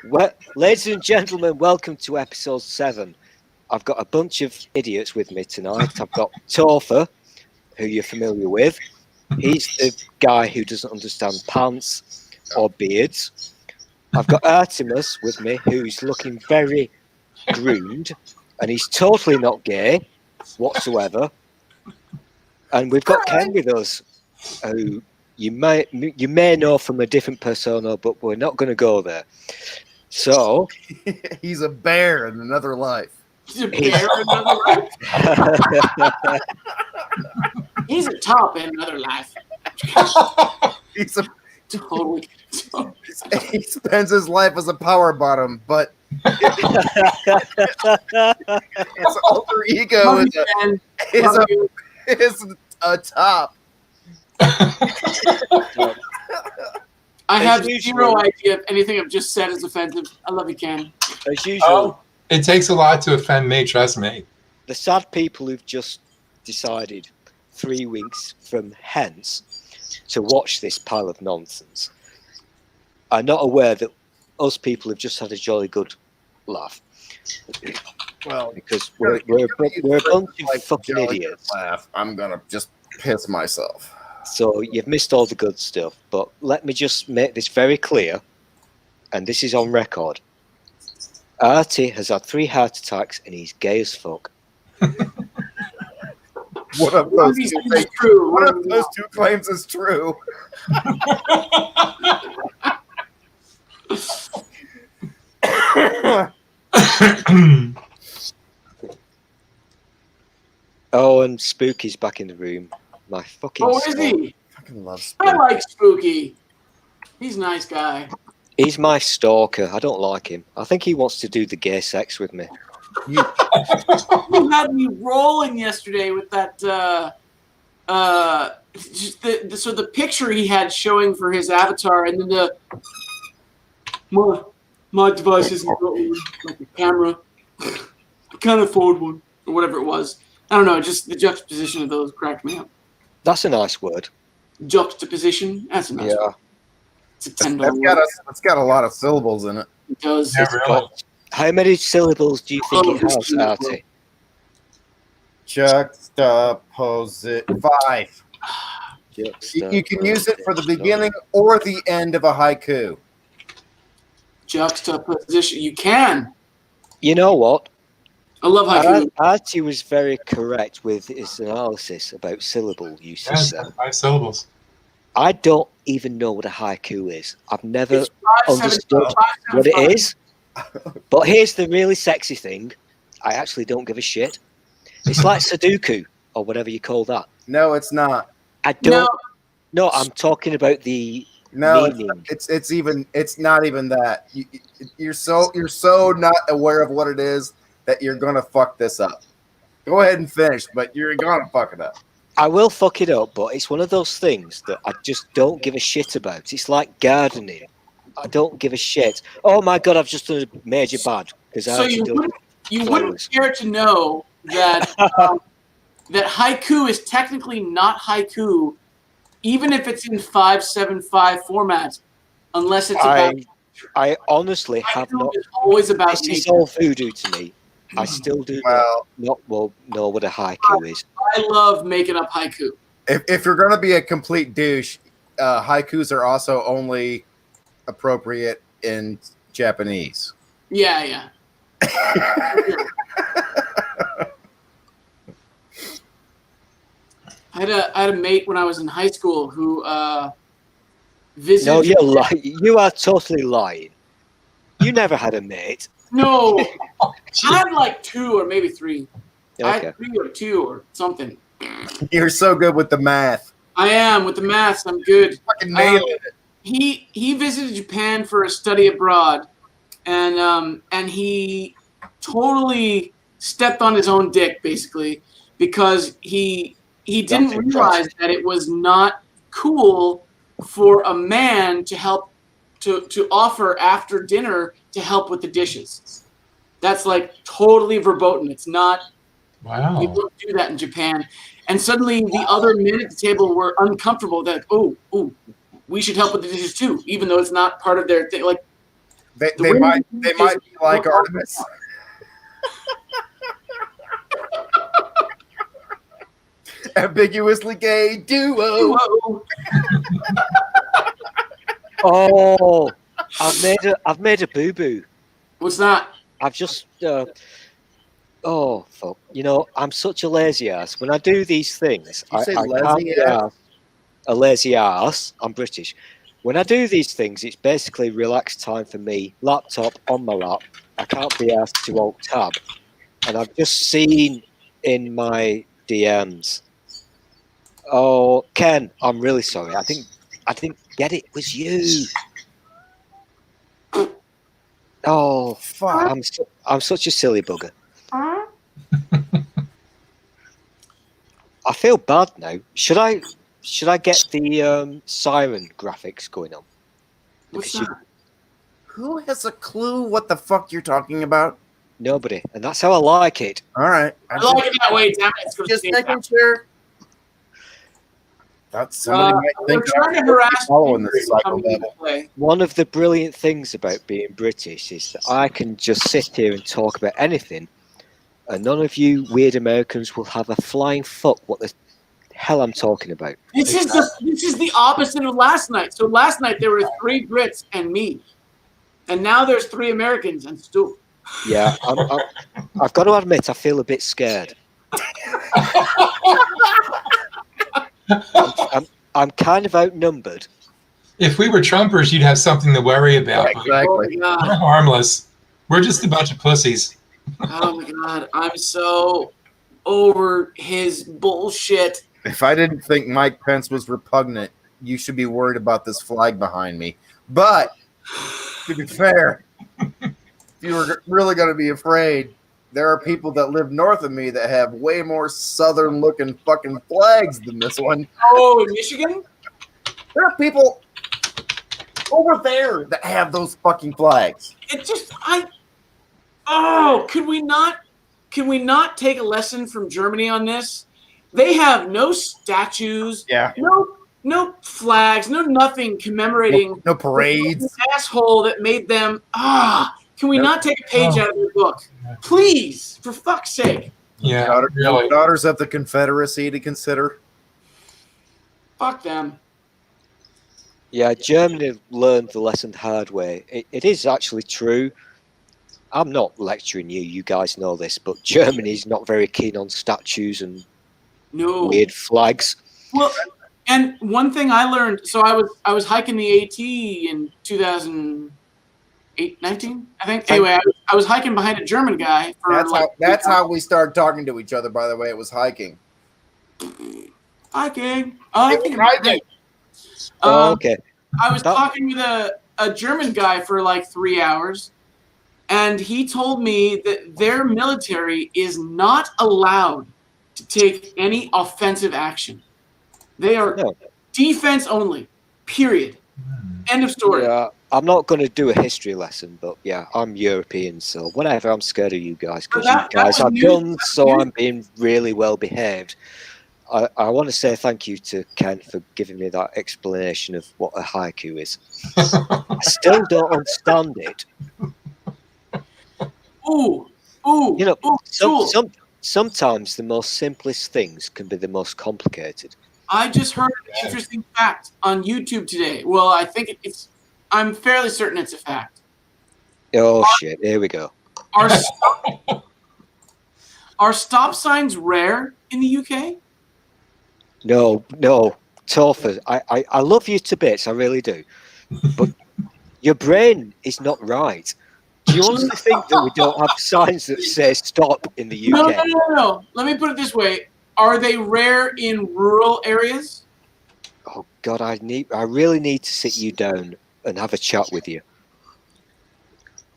Well, ladies and gentlemen, welcome to episode 7. I've got a bunch of idiots with me tonight. I've got Topher, who you're familiar with. He's the guy who doesn't understand pants or beards. I've got Artemis with me, who's looking very groomed, and he's totally not gay whatsoever. And we've got Ken with us, who you may know from a different persona, but we're not going to go there. So he's a bear in another life. He's a bear in another life. He's a top in another life. He's a totally. He spends his life as a power bottom, but his alter ego is a top. I have zero idea if anything I've just said is offensive. I love you, Ken. As usual, it takes a lot to offend me, trust me. The sad people who've just decided 3 weeks from hence to watch this pile of nonsense are not aware that us people have just had a jolly good laugh. Well, because we're a bunch of fucking idiots. Laugh. I'm gonna just piss myself. So you've missed all the good stuff, but let me just make this very clear, and this is on record. Artie has had 3 heart attacks and he's gay as fuck. One of those two claims is true. Oh, and Spooky's back in the room. My fucking. Oh, is he? I fucking love Spooky. I like Spooky. He's a nice guy. He's my stalker. I don't like him. I think he wants to do the gay sex with me. You had me rolling yesterday with that. Just the picture he had showing for his avatar, and then my device isn't like a camera. I can't afford one, or whatever it was. I don't know. Just the juxtaposition of those cracked me up. That's a nice word. Juxtaposition. That's a nice word. It's a $10 word. It's got a lot of syllables in it. It does. Yeah, really. How many syllables do you think it has, Artie? Juxtaposit 5. You can use it for the beginning or the end of a haiku. Juxtaposition. You can. You know what? I love haiku. Artie was very correct with his analysis about syllable usage. Yeah, 5 syllables. I don't even know what a haiku is. I've never understood what it is. But here's the really sexy thing. I actually don't give a shit. It's like Sudoku or whatever you call that. No, it's not. I don't. No, I'm talking about the meaning. It's not even that. You're so not aware of what it is that you're gonna fuck this up. Go ahead and finish, but you're gonna fuck it up. I will fuck it up, but it's one of those things that I just don't give a shit about. It's like gardening. I don't give a shit. Oh my god, I've just done a major bad. So you wouldn't care to know that that haiku is technically not haiku, even if it's in 575 format, unless it's about. I honestly have not. Is always about this is all voodoo to me. I still do not know what a haiku is. I love making up haiku. If you're going to be a complete douche, haikus are also only appropriate in Japanese. Yeah. I had a mate when I was in high school who visited. No, you're lying. You are totally lying. You never had a mate. No, I had like 2 or maybe 3. Okay. I had 3 or 2 or something. You're so good with the math. I am with the maths. I'm good. Fucking nailed it. He visited Japan for a study abroad, and he totally stepped on his own dick basically because he didn't realize that it was not cool for a man to help to offer after dinner to help with the dishes. That's like totally verboten. It's not. Wow. You don't do that in Japan. And suddenly the other men at the table were uncomfortable. That we should help with the dishes too, even though it's not part of their thing. Like They might be like Artemis. Ambiguously gay duo. Oh, I've made a boo boo. What's that? I've just oh fuck! You know, I'm such a lazy ass. When I do these things, You say I lazy can't be ass? arsed. A lazy ass. I'm British. When I do these things, it's basically relaxed time for me. Laptop on my lap. I can't be asked to alt tab, and I've just seen in my DMs. Oh, Ken, I'm really sorry. I didn't get it was you. Oh, Fuck. I'm such a silly bugger. I feel bad now. Should I get the siren graphics going on? What's Because that? Who has a clue what the fuck you're talking about? nobody, and that's how I like it. All right. I like it that way. Damn it! It's Just gonna making sure. Thought somebody might we're think trying to I'm harass following people this cycle coming into level. play. One of the brilliant things about being British is that I can just sit here and talk about anything, and none of you weird Americans will have a flying fuck what the hell I'm talking about. This is the opposite of last night. So last night there were 3 Brits and me, and now there's 3 Americans and Stool. Yeah, I've got to admit I feel a bit scared. I'm kind of outnumbered. If we were Trumpers, you'd have something to worry about. Yeah, exactly. Oh my We're harmless. We're just a bunch of pussies. Oh my god, I'm so over his bullshit. If I didn't think Mike Pence was repugnant, you should be worried about this flag behind me. But to be fair, if you were really going to be afraid, there are people that live north of me that have way more southern-looking fucking flags than this one. Oh, in Michigan? There are people over there that have those fucking flags. It just could we not take a lesson from Germany on this? They have no statues, Yeah. no flags, no nothing commemorating No parades. the asshole that made them. Can we not take a page out of your book? Please, for fuck's sake. Yeah, really. Daughters of the Confederacy to consider. Fuck them. Yeah, Germany learned the lesson the hard way. It is actually true. I'm not lecturing you. You guys know this, but Germany's not very keen on statues and No. weird flags. Well, and one thing I learned, so I was hiking the AT in 2019, I think. Anyway, I was hiking behind a German guy. For That's how we started talking to each other. By the way, it was hiking. hiking. Hiking. Okay. I was talking with a German guy for like 3 hours, and he told me that their military is not allowed to take any offensive action. They are defense only, period. End of story. Yeah, I'm not going to do a history lesson, but yeah, I'm European, so whatever. I'm scared of you guys because you guys have guns, so I'm being really well behaved. I want to say thank you to Ken for giving me that explanation of what a haiku is. I still don't understand it. Ooh, You know, cool. sometimes the most simplest things can be the most complicated. I just heard an interesting fact on YouTube today. Well, I think I'm fairly certain it's a fact. Oh shit! Here we go. Are stop signs rare in the UK? No, Topher, I love you to bits, I really do. But your brain is not right. Do you honestly think that we don't have signs that say stop in the UK? No. Let me put it this way. Are they rare in rural areas? Oh God, I really need to sit you down and have a chat with you.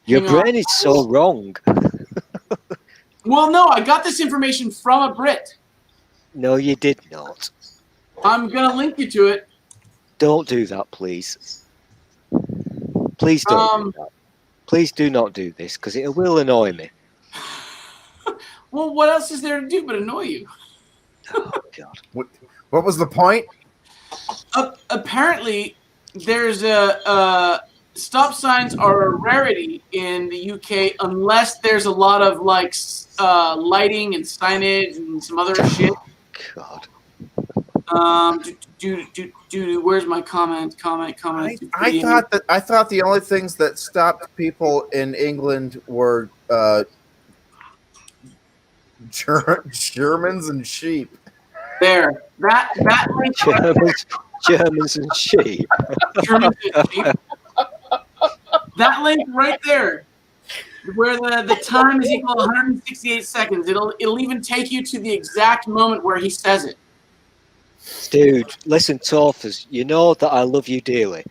Your brain is so wrong. Well, no, I got this information from a Brit. No, you did not. I'm going to link you to it. Don't do that, please. Please don't do that. Please do not do this, because it will annoy me. Well, what else is there to do but annoy you? Oh, God. What was the point? Apparently, there's a stop signs are a rarity in the UK unless there's a lot of like lighting and signage and some other shit. God. Where's my comment? I thought the only things that stopped people in England were Germans and sheep. There. That link Germans and sheep. Germans and sheep. That link right there, where the time is equal to 168 seconds. It'll even take you to the exact moment where he says it. Dude, listen, Torfers, you know that I love you dearly,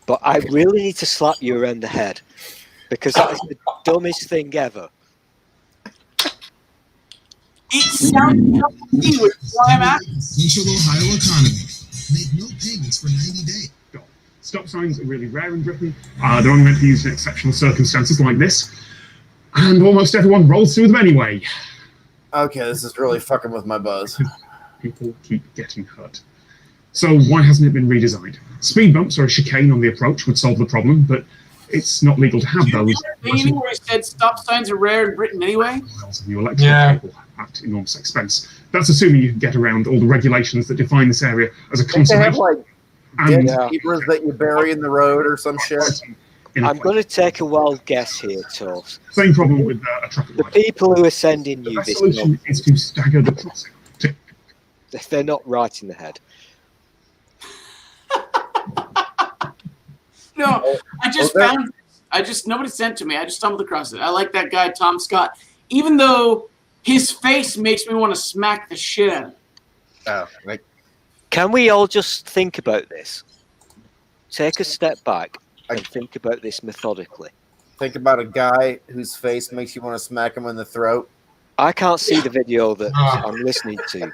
but I really need to slap you around the head because that is the dumbest thing ever. It sounds which is why I'm asking. Crucial Ohio economy. Make no payments for 90 days. Stop signs are really rare in Britain. They're only meant to be used in exceptional circumstances like this. And almost everyone rolls through them anyway. Okay, this is really fucking with my buzz. People keep getting hurt. So why hasn't it been redesigned? Speed bumps or a chicane on the approach would solve the problem, but it's not legal to have those. Anywhere he said stop signs are rare in Britain anyway? Miles of new electrical cable at enormous expense. That's assuming you can get around all the regulations that define this area as a They have conservation. like dead zebras that you bury in the road or some shit. I'm going to take a wild guess here, Torfs. Same problem with a traffic The light. people who are sending The you best this, solution is to stagger the crossing. if they're not right in the head. No, nobody sent to me. I just stumbled across it. I like that guy, Tom Scott. Even though his face makes me want to smack the shit out of him. Oh, like, Can we all just think about this? Take a step back and think about this methodically. think about a guy whose face makes you want to smack him in the throat. I can't see the video that I'm listening to,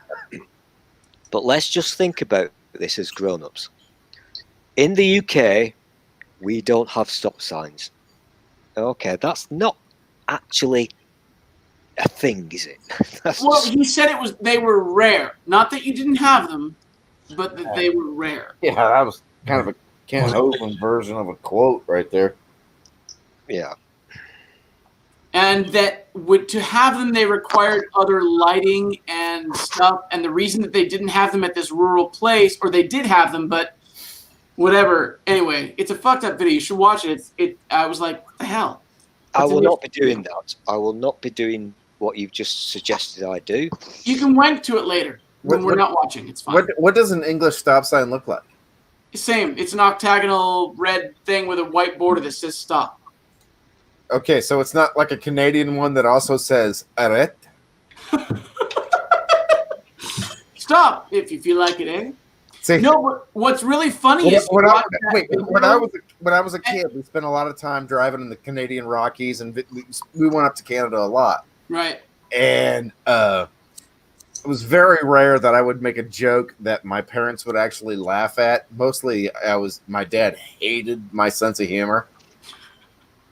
but let's just think about this as grown-ups. In the UK, we don't have stop signs. Okay, that's not actually a thing, is it? Well, he said they were rare. Not that you didn't have them, but that they were rare. Yeah, that was kind of a Ken Hovind version of a quote right there. Yeah. And that to have them, they required other lighting and stuff. And the reason that they didn't have them at this rural place, or they did have them, but whatever. Anyway, it's a fucked up video. You should watch it. I was like, what the hell? I will not be doing that. I will not be doing what you've just suggested I do. You can wank to it later when we're not watching. It's fine. What does an English stop sign look like? Same. It's an octagonal red thing with a white border that says stop. Okay, so it's not like a Canadian one that also says arrête. Stop if you feel like it, eh? See, No, but what's really funny is when I was a kid, we spent a lot of time driving in the Canadian Rockies, and we went up to Canada a lot. Right. And it was very rare that I would make a joke that my parents would actually laugh at. Mostly, my dad hated my sense of humor.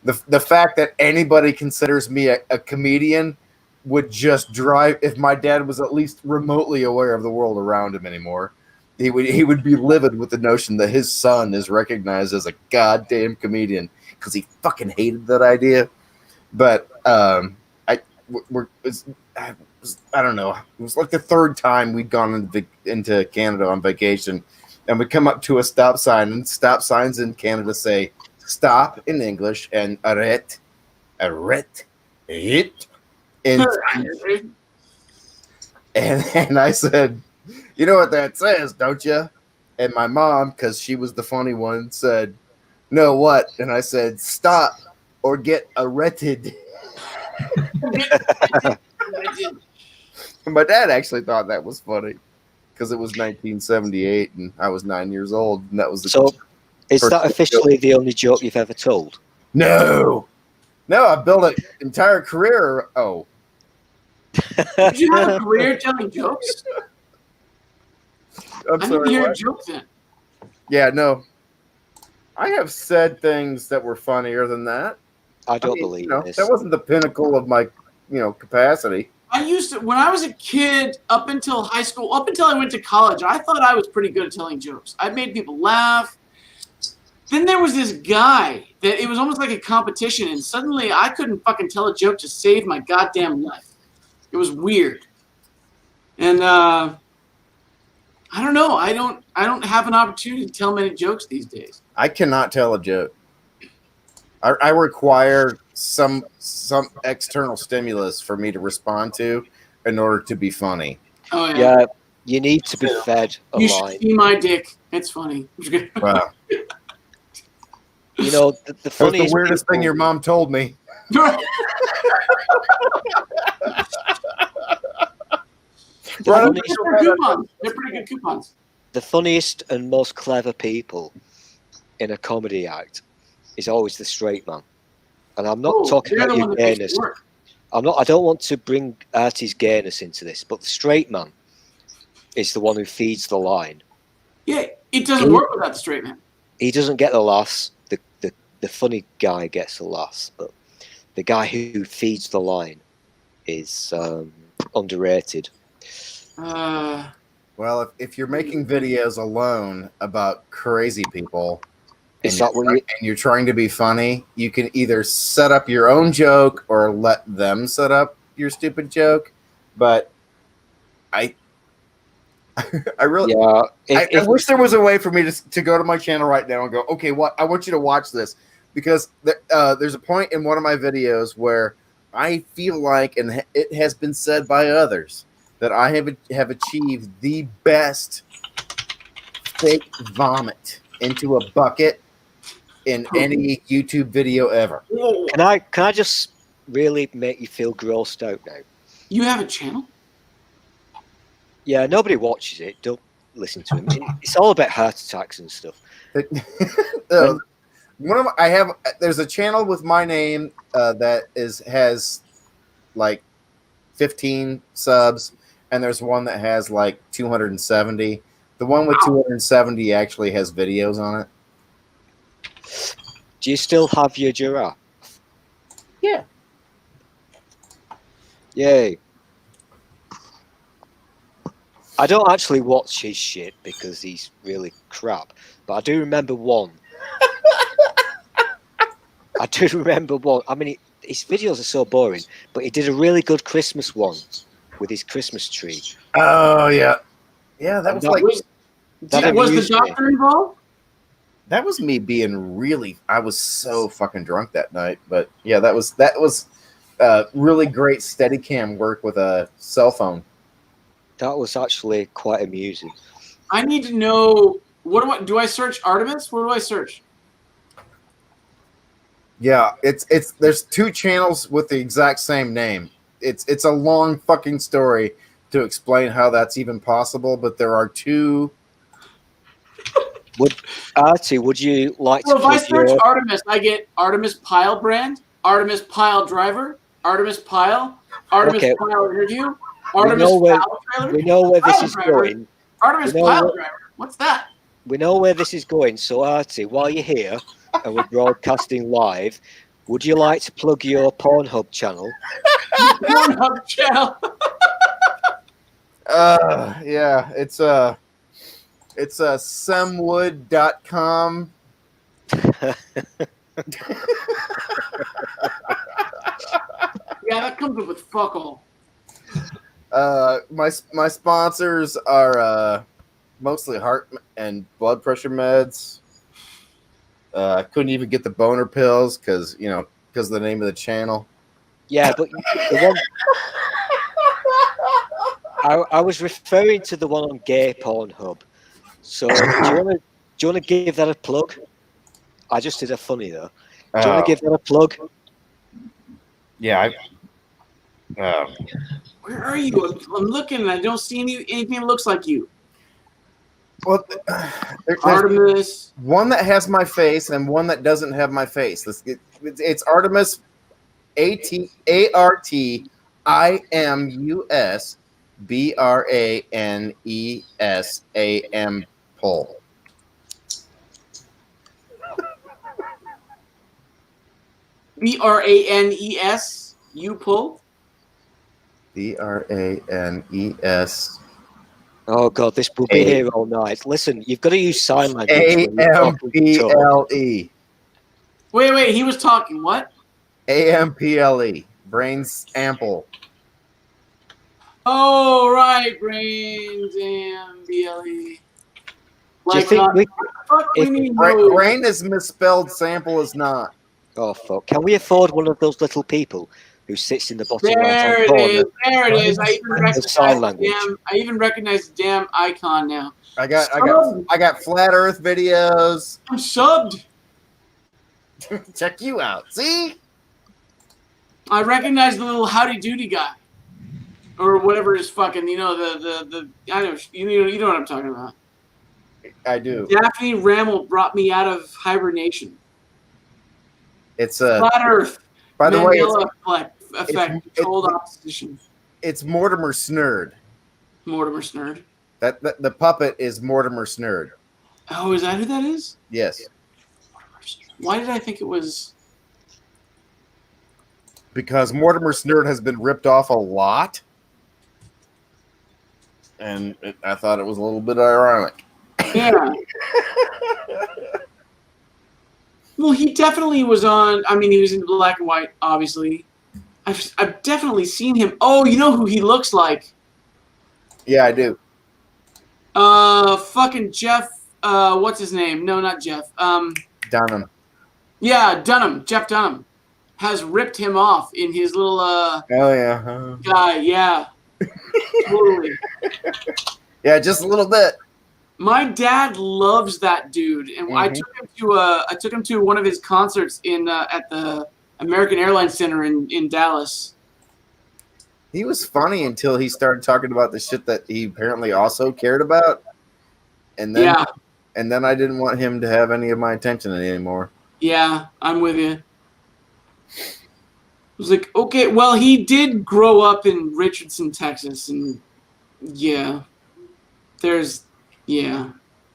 The fact that anybody considers me a comedian would just drive. If my dad was at least remotely aware of the world around him anymore, he would be livid with the notion that his son is recognized as a goddamn comedian because he fucking hated that idea. But I don't know. It was like the third time we'd gone into Canada on vacation, and we come up to a stop sign, and stop signs in Canada say stop in English and arrête, hit in French. And I said, you know what that says, don't you? And my mom, because she was the funny one, said, no, what? And I said, stop or get arrested. And my dad actually thought that was funny because it was 1978 and I was 9 years old, and that was the So, is that officially the only joke you've ever told? No, I built an entire career. Oh, Did you have a career telling jokes? I'm I sorry. didn't hear a what? joke then. Yeah, no. I have said things that were funnier than that. I don't believe this. That wasn't the pinnacle of my, capacity. I used to, when I was a kid, up until high school, up until I went to college, I thought I was pretty good at telling jokes. I made people laugh. then there was this guy that it was almost like a competition, and suddenly I couldn't fucking tell a joke to save my goddamn life. It was weird. And I don't know. I don't have an opportunity to tell many jokes these days. I cannot tell a joke. I require some external stimulus for me to respond to in order to be funny. Oh yeah. Yeah, you need to be fed a You should line. see my dick. It's funny. Wow. You know, the That was funniest the weirdest thing people- your mom told me. the Right. funniest- They're coupons. They're pretty good coupons. the funniest and most clever people in a comedy act is always the straight man. And I'm not Oh, talking they're about the your one that makes gayness. it work. I don't want to bring Artie's gayness into this, but the straight man is the one who feeds the line. Yeah, it doesn't work without the straight man. He doesn't get the laughs. The funny guy gets the laughs, but the guy who feeds the line is underrated. Well, if you're making videos alone about crazy people Is that what you? and you're trying to be funny, you can either set up your own joke or let them set up your stupid joke. But I really, Yeah. I wish there was a way for me to go to my channel right now and go, okay, what I want you to watch this, because there's a point in one of my videos where I feel like, and it has been said by others, that I have achieved the best fake vomit into a bucket in any YouTube video ever. Can I just really make you feel grossed out now? You have a channel? Yeah, nobody watches it. Don't listen to him. It's all about heart attacks and stuff. There's a channel with my name that has like 15 subs, and there's one that has like 270. The one with 270 actually has videos on it. Do you still have your giraffe? Yeah. Yay. I don't actually watch his shit because he's really crap, but I do remember one. I do remember one. I mean, his videos are so boring, but he did a really good Christmas one with his Christmas tree. Oh yeah, yeah. That was like Was the amused me. doctor involved? that was me being really. I was so fucking drunk that night, but yeah, that was really great Steadicam work with a cell phone. That was actually quite amusing. I need to know do I search Artemis? Where do I search? Yeah, it's there's two channels with the exact same name. It's a long fucking story to explain how that's even possible, but there are two. Artie, would you like Well, to if I plug search your... Artemis, I get Artemis Pile brand, Artemis Pile driver, Artemis Pile, Artemis Okay. Pile interview, Artemis know where- Pile trailer. We know where this Pile is driver. going. Artemis we know Pile what- driver. What's that? We know where this is going. So, Artie, while you're here and we're broadcasting live, would you like to plug your Pornhub channel? Pornhub channel. Yeah, it's semwood.com. Yeah, that comes up with fuck all. My sponsors are mostly heart and blood pressure meds. I couldn't even get the boner pills because of the name of the channel. Yeah, but the one I was referring to the one on Gay Pornhub. So do you want to give that a plug? I just did a funny though. Do you want to give that a plug? Yeah, Where are you? I'm looking and I don't see anything that looks like you. well, there's Artemis. one that has my face and one that doesn't have my face. It's Artemis, ARTIMUS BRANESAM pole. BRANES. You pull. BRANES Oh God, this will be here all night. Listen, you've got to use sign language when you talk with the talk. AMPLE. Wait, he was talking. What? AMPLE. Brains ample. Oh, right, brains and BLE. Do you Like, think we? fuck, we if- need no. Brain is misspelled, sample is not. Oh fuck! Can we afford one of those little people who sits in the bottom There right-hand it corner? is. There it is. I even recognize the damn icon now. I got flat Earth videos. I'm subbed. Check you out. See? I recognize the little howdy doody guy, or whatever is fucking. You know the. I know you know what I'm talking about. I do. Daphne Rammel brought me out of hibernation. It's Flat Earth. by the way, Mandela effect. Controlled opposition. it's Mortimer Snurd. Mortimer Snurd. That the puppet is Mortimer Snurd. Oh, is that who that is? Yes. Why did I think it was? Because Mortimer Snurd has been ripped off a lot. And I thought it was a little bit ironic. Yeah. Well, he definitely was on. I mean, he was in black and white, obviously. I've definitely seen him. Oh, you know who he looks like? Yeah, I do. Fucking Jeff. What's his name? No, not Jeff. Dunham. Yeah, Dunham. Jeff Dunham has ripped him off in his little Oh yeah. guy. Yeah, totally. Yeah, just a little bit. My dad loves that dude, and I took him to one of his concerts in at the American Airlines Center in Dallas. He was funny until he started talking about the shit that he apparently also cared about, and then I didn't want him to have any of my attention anymore. Yeah, I'm with you. I was like, okay, well, he did grow up in Richardson, Texas, and yeah, yeah.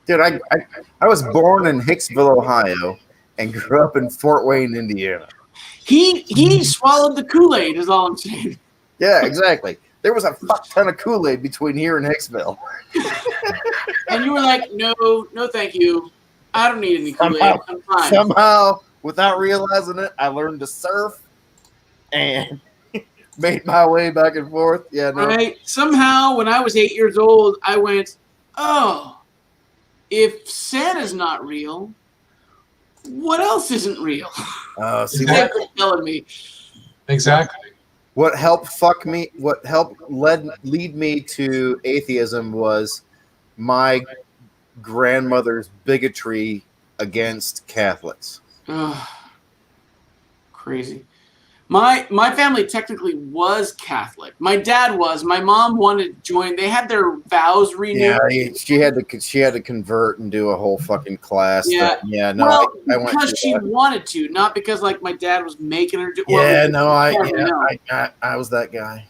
Dude, I was born in Hicksville, Ohio, and grew up in Fort Wayne, Indiana. He swallowed the Kool-Aid, is all I'm saying. Yeah, exactly. There was a fuck ton of Kool-Aid between here and Hicksville. And you were like, no, thank you. I don't need any Kool-Aid. I'm fine. Somehow, without realizing it, I learned to surf and made my way back and forth. Yeah, no. Right? Somehow, when I was 8 years old, I went, oh, if Santa's not real, what else isn't real? See, They're telling me. Exactly. what helped lead me to atheism was my grandmother's bigotry against Catholics. Crazy. My family technically was Catholic. My dad was. My mom wanted to join. They had their vows renewed. Yeah, she had to convert and do a whole fucking class. Yeah. No, well, I went because she that. wanted to, not because like my dad was making her do. I was that guy.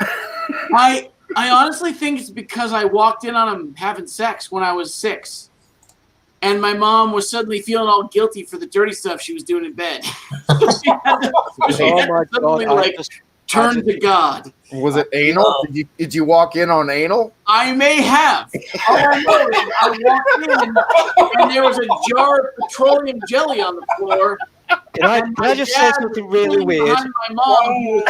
I honestly think it's because I walked in on him having sex when I was 6. And my mom was suddenly feeling all guilty for the dirty stuff she was doing in bed. she had to suddenly turn to God. Was it anal? Did you walk in on anal? I may have. All I know is I walked in and there was a jar of petroleum jelly on the floor. Can I just say something really weird? My mom,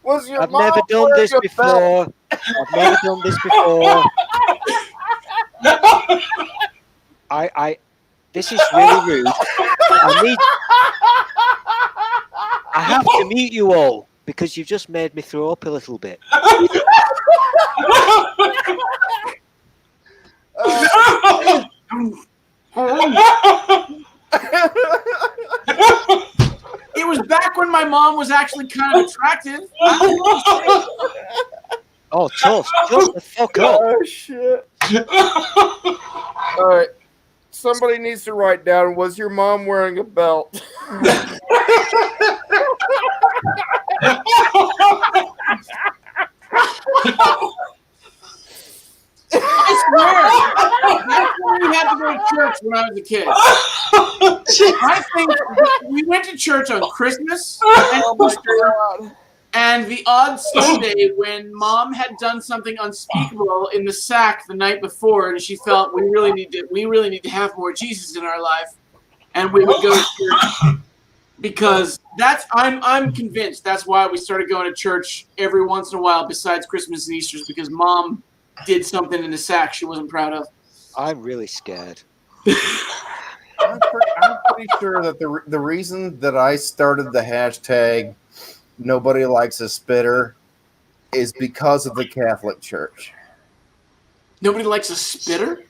I've never done this before. This is really rude. I have to mute you all because you've just made me throw up a little bit. It was back when my mom was actually kind of attractive. Oh, toast. Shut the fuck up. Oh, shit. All right. Somebody needs to write down, was your mom wearing a belt? I swear. That's when we had to go to church when I was a kid. I think we went to church on Christmas and Easter And the odd Sunday when Mom had done something unspeakable in the sack the night before, and she felt we really need to have more Jesus in our life, and we would go to church because I'm convinced that's why we started going to church every once in a while besides Christmas and Easter's, because Mom did something in the sack she wasn't proud of. I'm really scared. I'm pretty sure that the reason that I started the hashtag "Nobody likes a spitter" is because of the Catholic Church. Nobody likes a spitter?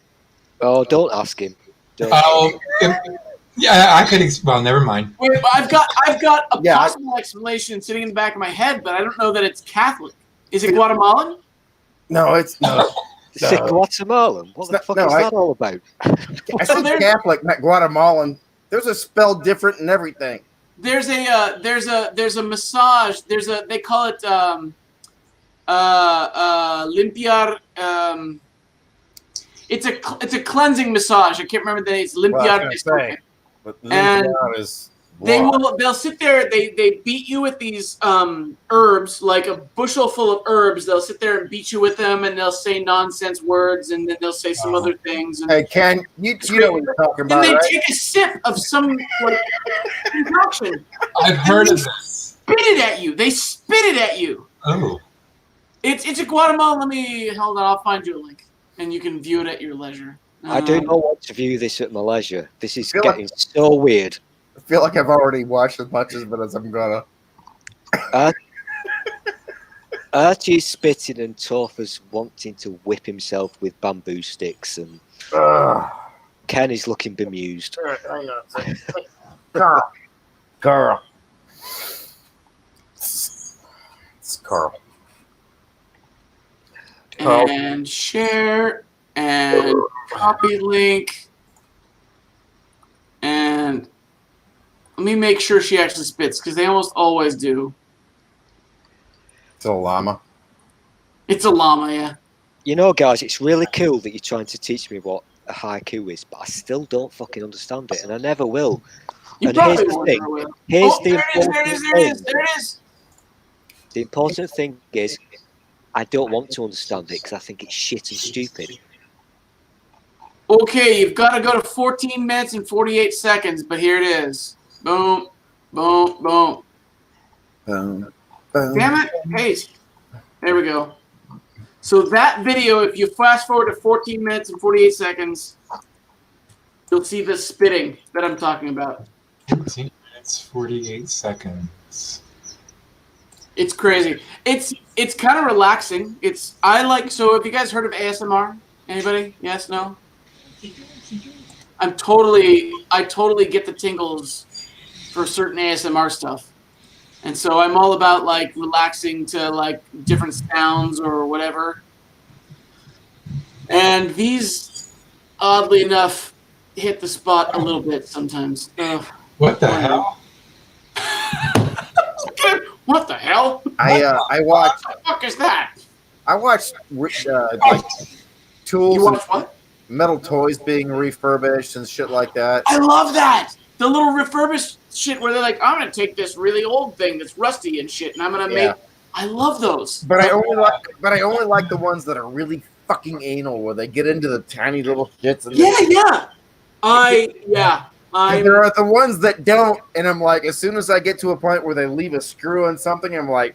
Oh, don't ask him. Don't. Oh, yeah, I could. Well, never mind. Wait, I've got a possible explanation sitting in the back of my head, but I don't know that it's Catholic. Is it Guatemalan? No, it's no. Is it Guatemalan? What the fuck is that all about? I said Catholic, not Guatemalan. There's a spell different and everything. There's a massage. They call it limpiar. It's a cleansing massage. I can't remember the name. It's limpiar. And they'll sit there. They beat you with these herbs, like a bushel full of herbs. They'll sit there and beat you with them, and they'll say nonsense words, and then they'll say some other things. And hey, Ken, you know what you're talking about, then they right? take a sip of some like concoction. I've heard of this. Spit it at you. They spit it at you. Oh. It's a Guatemalan. Hold on. I'll find you a link, and you can view it at your leisure. I do not want to view this at my leisure. This is getting so weird. I feel like I've already watched as much of it as I'm gonna. Archie's spitting and Topher's wanting to whip himself with bamboo sticks, and Ken is looking bemused. Hang on a second. Carl. It's Carl. And share and copy link. And let me make sure she actually spits, because they almost always do. It's a llama. It's a llama, yeah. You know, guys, it's really cool that you're trying to teach me what a haiku is, but I still don't fucking understand it, and I never will. You And here's probably the won't thing. ever will. Here's Oh, the there it is, important there it is, there it is, thing. there it is. The important thing is, I don't want to understand it because I think it's shit and stupid. Okay, you've got to go to 14 minutes and 48 seconds, but here it is. Boom, boom, boom. Boom. Damn it. Hey, there we go. So that video, if you fast forward to 14 minutes and 48 seconds, you'll see the spitting that I'm talking about. 15 minutes, 48 seconds. It's crazy. It's kind of relaxing. So have you guys heard of ASMR? Anybody? Yes, no? I totally get the tingles for certain ASMR stuff. And so I'm all about like relaxing to like different sounds or whatever. And these, oddly enough, hit the spot a little bit sometimes. What the hell? What the hell? I watched. What the fuck is that? I watched like tools You and watch what? metal toys being refurbished and shit like that. I love that. The little refurbished shit where they're like, I'm gonna take this really old thing that's rusty and shit, and I'm gonna make. I love those. But I only like the ones that are really fucking anal, where they get into the tiny little shits. And And there are the ones that don't, and I'm like, as soon as I get to a point where they leave a screw in something, I'm like,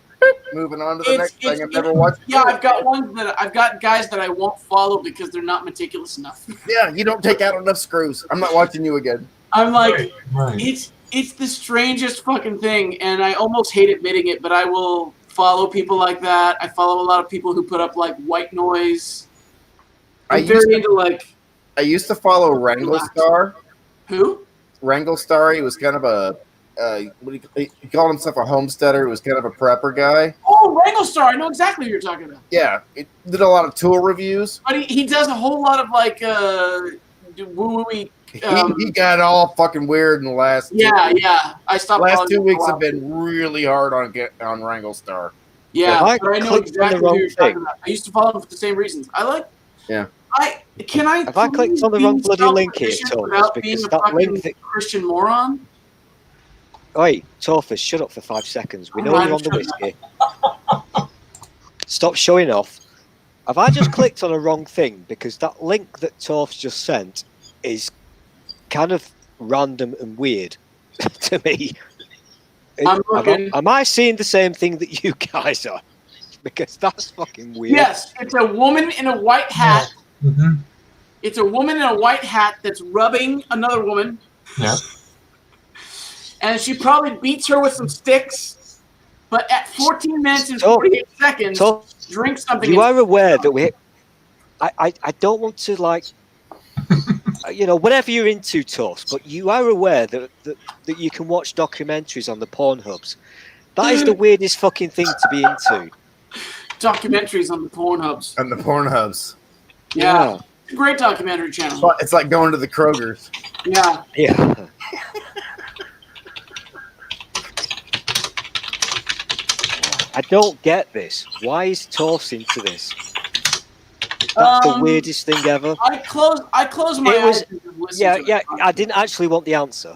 moving on to the next thing. I've never watched. Yeah, I've got guys that I won't follow because they're not meticulous enough. Yeah, you don't take out enough screws. I'm not watching you again. I'm like, Right. it's the strangest fucking thing, and I almost hate admitting it, but I will follow people like that. I follow a lot of people who put up like white noise. I used to follow Wranglestar. Who? Wranglestar. He was kind of a he called himself a homesteader. He was kind of a prepper guy. Oh, Wranglestar. I know exactly what you're talking about. Yeah, he did a lot of tool reviews. But he does a whole lot of like woo-woo-y. He got all fucking weird in the last. I stopped. Last 2 weeks have been really hard on Wranglestar. Yeah, Have I but I know clicked on the exactly wrong what you're talking thing? about. I used to follow him for the same reasons. I like. Yeah. Have I clicked on the wrong bloody link here, Thomas? Without Because being a that fucking link that... Christian moron. Wait, Tophus, shut up for 5 seconds. We know Alright, you're on the shut whiskey. stop showing off. Have I just clicked on a wrong thing? Because that link that Torf's just sent is kind of random and weird to me. Am I seeing the same thing that you guys are? Because that's fucking weird. Yes, it's a woman in a white hat. Mm-hmm. It's a woman in a white hat that's rubbing another woman. Yeah. And she probably beats her with some sticks. But at 14 minutes and 48 seconds, drink something. You are aware that I don't want to, like, whatever you're into, Toss, but you are aware that you can watch documentaries on the Pornhubs. That is the weirdest fucking thing to be into. Documentaries on the Pornhubs. On the Pornhubs. Yeah. It's a great documentary channel. It's like going to the Kroger's. Yeah. Yeah. I don't get this. Why is Torfs into this? That's the weirdest thing ever. I closed my eyes. Yeah. I didn't actually want the answer.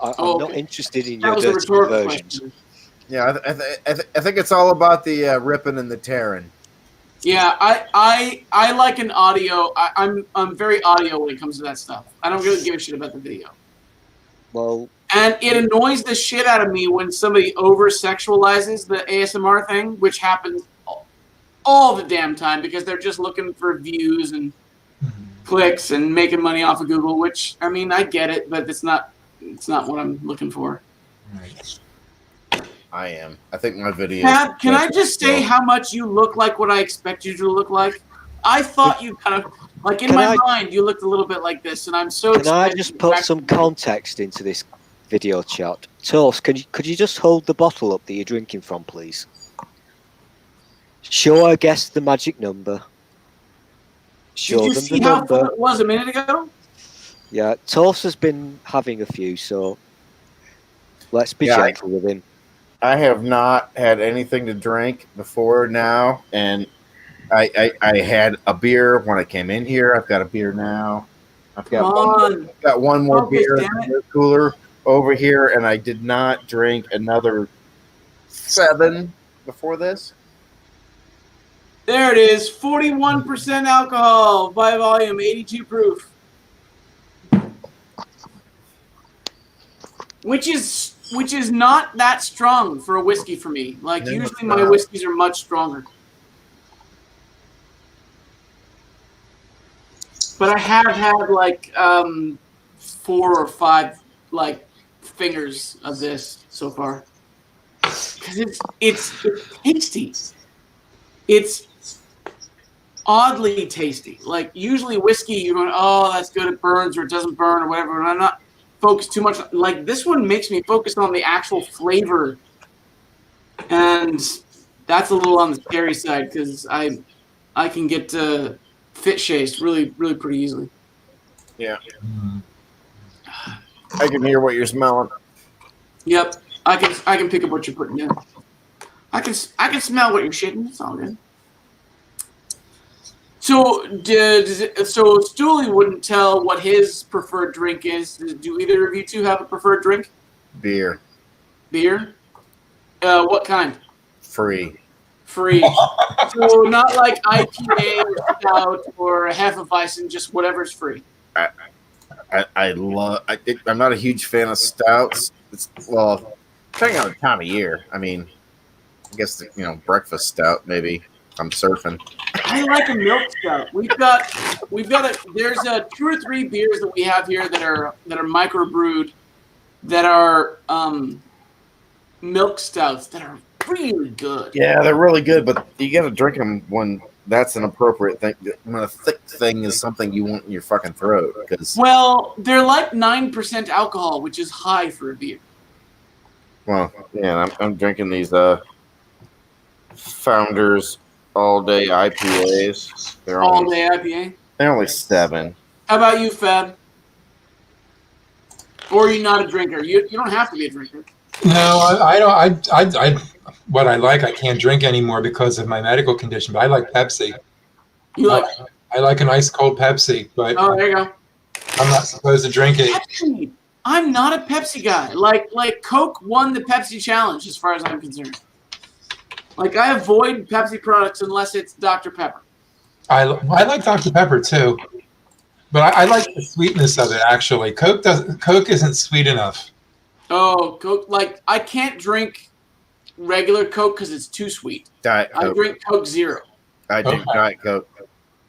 I'm not interested in your dirty versions. Yeah, I think it's all about the ripping and the tearing. Yeah, I like an audio. I'm very audio when it comes to that stuff. I don't really give a shit about the video. Well, and it annoys the shit out of me when somebody over-sexualizes the ASMR thing, which happens all the damn time because they're just looking for views and clicks and making money off of Google. Which, I mean, I get it, but it's not what I'm looking for. Right. I am. I think my video. Pat, can I just say how much you look like what I expect you to look like? I thought you kind of, like in my mind, you looked a little bit like this, and I'm so excited. Can I just put some context into this video chat? Toast, could you just hold the bottle up that you're drinking from, please? Show our guests the magic number. Show Did you them see the how number. full it was a minute ago? Yeah, Toast has been having a few, so let's be gentle with him. I have not had anything to drink before now, and I had a beer when I came in here. I've got a beer now. I've got one more beer in the cooler over here, and I did not drink another 7 before this. There it is, 41% alcohol by volume, 82 proof. Which is not that strong for a whiskey for me. Like, usually my whiskeys are much stronger. But I have had, like, 4 or 5, like, fingers of this so far. Because it's tasty. It's oddly tasty. Like, usually whiskey, you're going, oh, that's good, it burns, or it doesn't burn, or whatever. And I'm not focused too much. Like, this one makes me focus on the actual flavor. And that's a little on the scary side, because I can get fit-shaced really, really pretty easily. Yeah. I can hear what you're smelling. Yep. I can pick up what you're putting down. I can smell what you're shitting. It's all good. So Stoolie wouldn't tell what his preferred drink is. Do either of you two have a preferred drink? Beer. Beer? What kind? Free. Free. So not like IPA or stout or a Hefeweizen, just whatever's free. I'm not a huge fan of stouts. Depending on the time of year. I mean, I guess breakfast stout maybe. If I'm surfing. I like a milk stout. There's 2 or 3 beers that we have here that are microbrewed, that are milk stouts that are really good. Yeah, they're really good, but you got to drink them when that's an appropriate thing. When a thick thing is something you want in your fucking throat. Well, they're like 9% alcohol, which is high for a beer. Well, yeah, I'm drinking these Founders all-day IPAs. They're all-day IPA? They're only 7. How about you, Fab? Or are you not a drinker? You don't have to be a drinker. No, I don't. What I like, I can't drink anymore because of my medical condition. But I like Pepsi. I like an ice cold Pepsi, but there you go. I'm not supposed to drink it. Pepsi. I'm not a Pepsi guy. Like Coke won the Pepsi challenge, as far as I'm concerned. Like, I avoid Pepsi products unless it's Dr. Pepper. I like Dr. Pepper too, but I like the sweetness of it. Actually, Coke isn't sweet enough. Oh, Coke! Like, I can't drink regular Coke because it's too sweet. Diet I Coke. drink Coke Zero. I drink Okay. Diet Coke.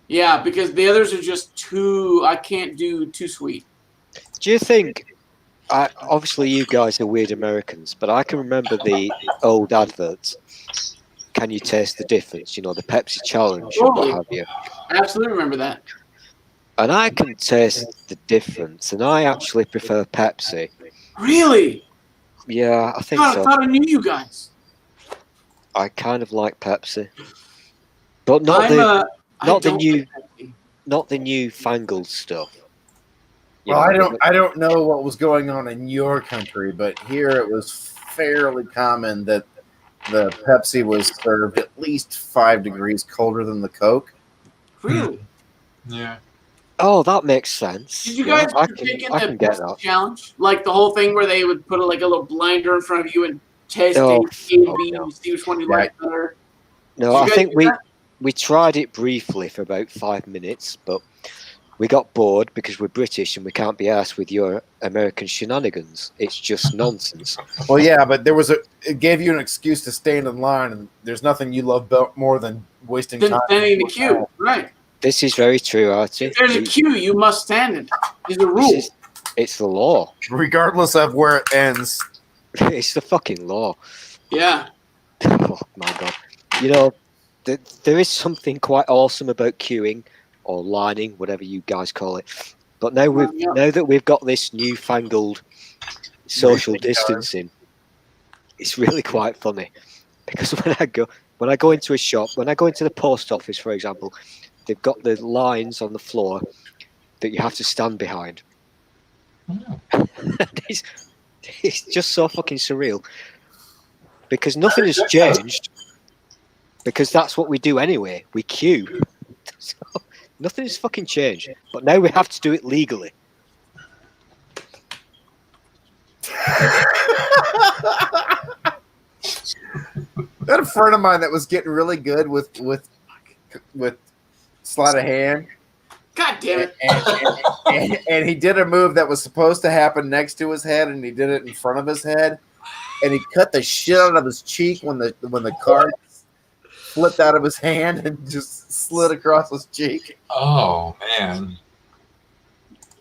Yeah, because the others are just too. I can't do too sweet. Do you think? Obviously, you guys are weird Americans, but I can remember the old adverts. Can you taste the difference? You know, the Pepsi challenge and what have you. I absolutely remember that. And I can taste the difference, and I actually prefer Pepsi. Really? Yeah, I think God, I so. thought I knew you guys. I kind of like Pepsi, but not I'm the not the don't new like Pepsi. not the newfangled stuff. You Well, know, I don't know what was going on in your country, but here it was fairly common that the Pepsi was served at least 5 degrees colder than the Coke. Really? Yeah. Oh, that makes sense. Did you Yeah, guys I partake in I the can get Pepsi that. challenge? Like the whole thing where they would put a little blinder in front of you and taste Oh, A, B, no. and see which one you Yeah. like better. No, Did you I guys think do we that? we tried it briefly for about 5 minutes, but we got bored because we're British and we can't be arsed with your American shenanigans. It's just nonsense. Well, yeah, but it gave you an excuse to stand in line, and there's nothing you love more than wasting Then time. standing in the queue, right? This is very true, Archie. If there's a queue, you must stand in it. It's a This rule. it's the law. Regardless of where it ends. It's the fucking law. Yeah. Oh my god. You know, there is something quite awesome about queuing or lining, whatever you guys call it. But now now that we've got this newfangled social distancing, it's really quite funny. Because when I go into a shop, when I go into the post office, for example, they've got the lines on the floor that you have to stand behind. It's just so fucking surreal. Because nothing has changed. Because that's what we do anyway. We queue. So, nothing has fucking changed. But now we have to do it legally. I had a friend of mine that was getting really good with sleight of hand. God damn it. And he did a move that was supposed to happen next to his head, and he did it in front of his head. And he cut the shit out of his cheek when the card flipped out of his hand and just slid across his cheek. Oh man.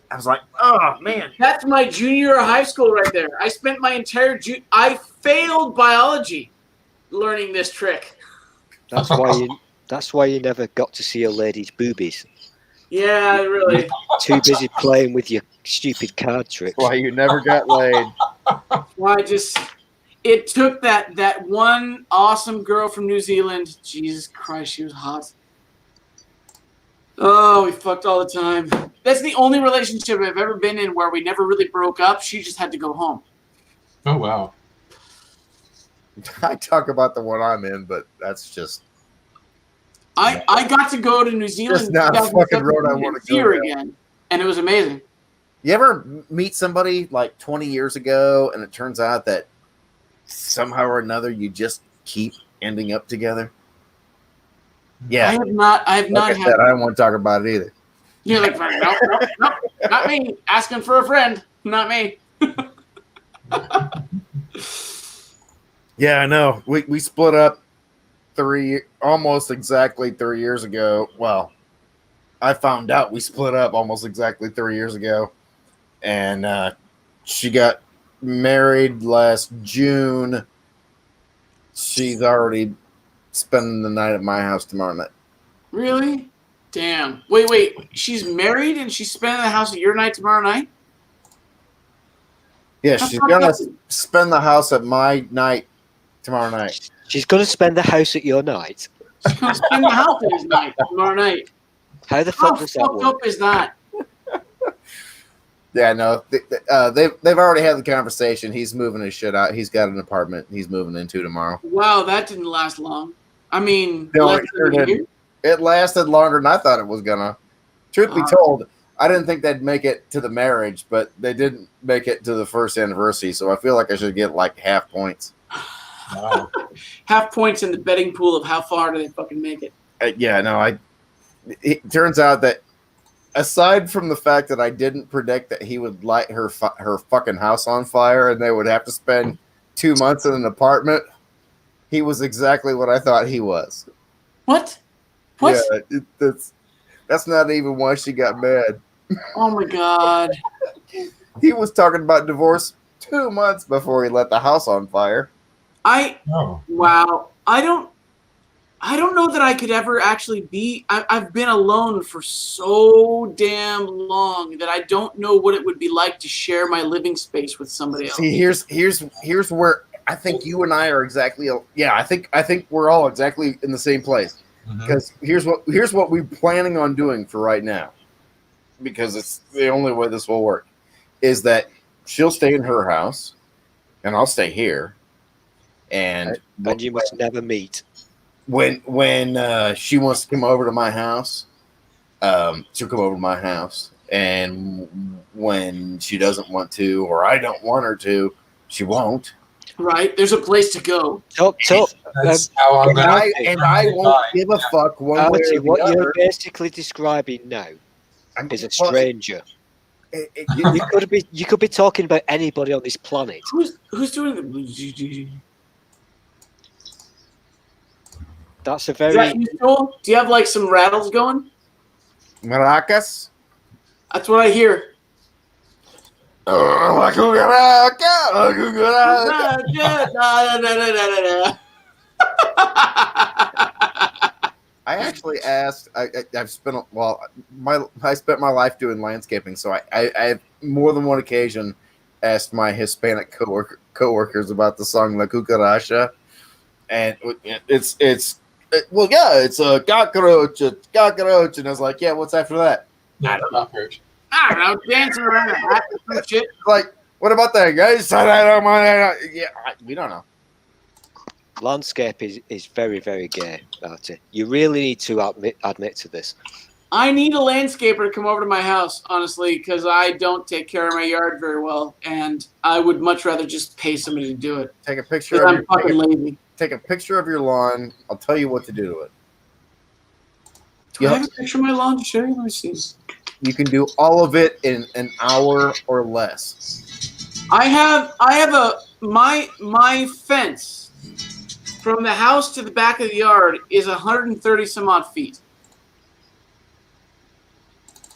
I was like, oh man. That's my junior year of high school right there. I spent my entire I failed biology learning this trick. That's why you never got to see a lady's boobies. Yeah, really. Too busy playing with your stupid card tricks. Why you never got laid. Well, it took that one awesome girl from New Zealand. Jesus Christ, she was hot. Oh, we fucked all the time. That's the only relationship I've ever been in where we never really broke up. She just had to go home. Oh wow. I talk about the one I'm in, but that's just I got to go to New Zealand. Just not a fucking road I 2017 wanna and go see her down. again, and it was amazing. You ever meet somebody like 20 years ago and it turns out that somehow or another you just keep ending up together? Yeah. I have not Like I had. said, I don't want to talk about it either. You're like, no, not me. Asking for a friend, not me. Yeah, I know. We split up almost exactly 3 years ago. Well, I found out we split up almost exactly 3 years ago. And she got married last June. She's already spending the night at my house tomorrow night. Really? Damn. Wait. She's married and she's spending the house at your night tomorrow night? Yeah, That's she's not gonna bad. spend the house at my night tomorrow night. She's going to spend the house at your night. She's going to spend the house at his night tomorrow night. How the How fuck does that fucked work? up is that? Yeah, no, they've already had the conversation. He's moving his shit out. He's got an apartment he's moving into tomorrow. Wow, that didn't last long. I mean, No, less it than sure a year? didn't. It lasted longer than I thought it was gonna. Truth be told, I didn't think they'd make it to the marriage, but they didn't make it to the first anniversary. So I feel like I should get like half points. Wow. Half points in the betting pool of how far do they fucking make it. It turns out that aside from the fact that I didn't predict that he would light her fucking house on fire and they would have to spend 2 months in an apartment, he was exactly what I thought he was. What? What? Yeah, that's not even why she got mad. Oh my god. He was talking about divorce 2 months before he let the house on fire. Oh. Wow. I don't know that I could ever actually be. I've been alone for so damn long that I don't know what it would be like to share my living space with somebody else. See, here's where I think you and I are exactly. Yeah, I think we're all exactly in the same place. Because here's what we're planning on doing for right now, because it's the only way this will work, is that she'll stay in her house, and I'll stay here, and you must never meet. When she wants to come over to my house, she'll come over to my house, and when she doesn't want to, or I don't want her to, she won't. Right? There's a place to go. Talk. That's how I'm gonna. I won't give a fuck one way or the What other. you're basically describing now is a stranger. You could be talking about anybody on this planet. Who's doing the? That's a Is very. that you, Stool? Do you have like some rattles going? Maracas. That's what I hear. I actually asked. I've spent I spent my life doing landscaping, so I have more than one occasion asked my Hispanic coworkers about the song La Cucaracha, and it's a cockroach, and I was like, yeah, what's after that? I don't know. I don't know, dancing around a hat or some shit. Like, what about that, guys? Yeah, we don't know. Landscape is very, very gay, Artie. You really need to admit to this. I need a landscaper to come over to my house, honestly, because I don't take care of my yard very well, and I would much rather just pay somebody to do it. Take a picture. I'm fucking lazy. Take a picture of your lawn. I'll tell you what to do to it. Do I have a picture of my lawn to show you? Let me see. You can do all of it in an hour or less. I have my fence from the house to the back of the yard is 130 some odd feet.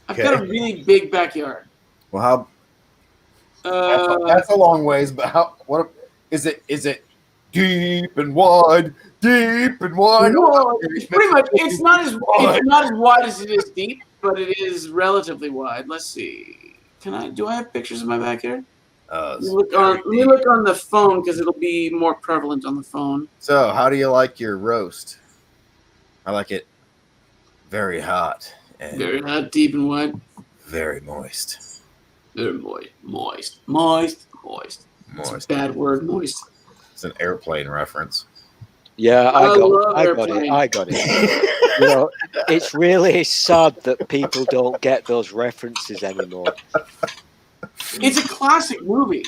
I've got a really big backyard. Well, that's a long ways, but what is it? Is it deep and wide? Deep and wide. Pretty much. It's not as wide as it is deep, but it is relatively wide. Let's see. Do I have pictures of my backyard? Let me look on the phone because it'll be more prevalent on the phone. So, how do you like your roast? I like it very hot. And very hot, deep and wide. Very moist. Very moist. Moist. It's a bad word, moist. It's an airplane reference. Yeah, I got it. You know, it's really sad that people don't get those references anymore. It's a classic movie.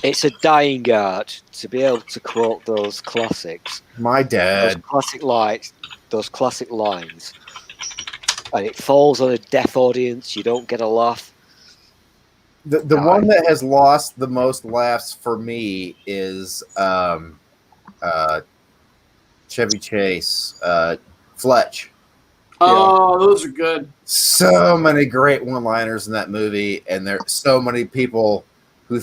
It's a dying art to be able to quote those classics. My dad. Those classic lines. And it falls on a deaf audience. You don't get a laugh. The one that has lost the most laughs for me is Chevy Chase, Fletch. Oh, those are good. So many great one-liners in that movie, and there are so many people who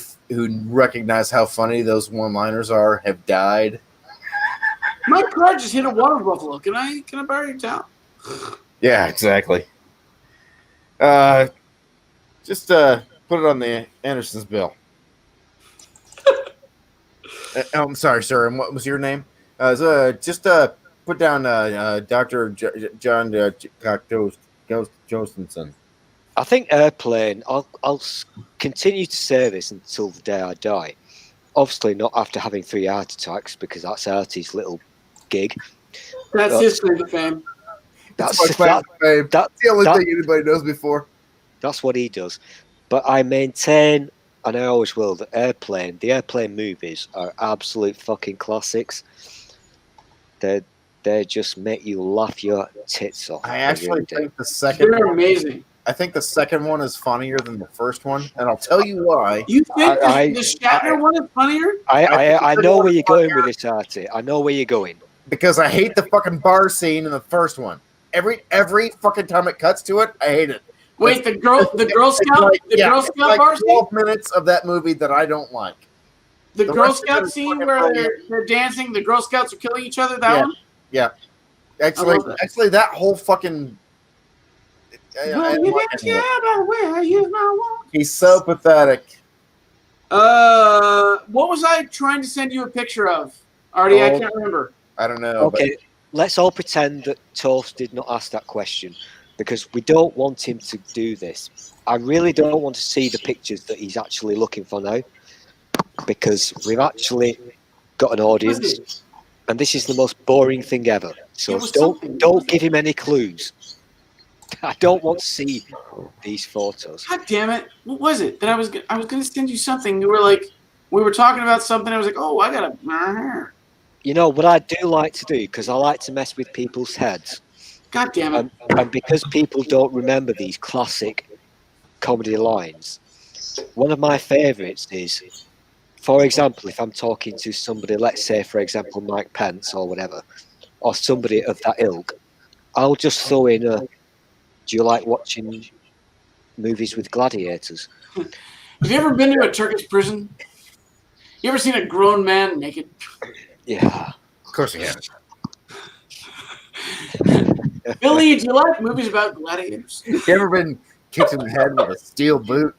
recognize how funny those one-liners are have died. My car just hit a water buffalo. Can I borrow your towel? Yeah, exactly. Just put it on the Anderson's bill. I'm sorry, sir. And what was your name? Just put down Dr. John Josephson. I think Airplane, I'll continue to say this until the day I die. Obviously not after having 3 heart attacks, because that's Artie's little gig. That's his claim to fame. That's the only thing anybody knows before. That's what he does. But I maintain and I always will, the Airplane movies are absolute fucking classics. They just make you laugh your tits off. I They actually really do. think the second They're amazing. I think the second one is funnier than the first one, and I'll tell you why. You think I- the Shatner one is funnier? I know where you're going with this, Artie. I know where you're going. Because I hate the fucking bar scene in the first one. Every fucking time it cuts to it, I hate it. Wait, the Girl Scout, Girl it's Scout like bar scene, 12 minutes of that movie that I don't like. the the Girl rest of it Scout is scene fucking where brilliant. they're dancing, the Girl Scouts are killing each other. That Yeah. one. Yeah, I actually, love that. that whole fucking. Well, you didn't care about where I use my walk. He's so pathetic. What was I trying to send you a picture of? Artie, I Oh. can't remember. I don't know. Okay, let's all pretend that Toast did not ask that question because we don't want him to do this. I really don't want to see the pictures that he's actually looking for now because we've actually got an audience and this is the most boring thing ever. So It was something. Oh, don't give him any clues. I don't want to see these photos. God damn it! What was it that I was going to send you something? You were like, we were talking about something. I was like, oh, I gotta. You know what I do like to do because I like to mess with people's heads. God damn it! And because people don't remember these classic comedy lines, one of my favourites is, for example, if I'm talking to somebody, let's say, for example, Mike Pence or whatever, or somebody of that ilk, I'll just throw in a, do you like watching movies with gladiators? Have you ever been to a Turkish prison? You ever seen a grown man naked? Yeah. Of course he has. Billy, do you like movies about gladiators? You ever been kicked in the head with a steel boot?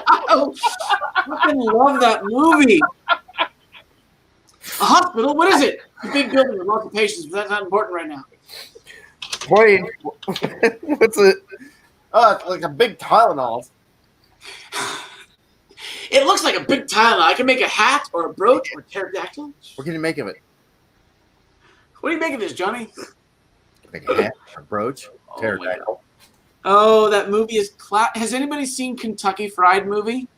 I fucking love that movie. A hospital? What is it? A big building with lots of patients, but that's not important right now. Wait, what's it? Oh, it's like a big Tylenol. It looks like a big Tylenol. I can make a hat or a brooch or a pterodactyl. What can you make of it? What do you make of this, Johnny? Like a hat, a brooch, Oh, pterodactyl. Oh, that movie is has anybody seen Kentucky Fried Movie,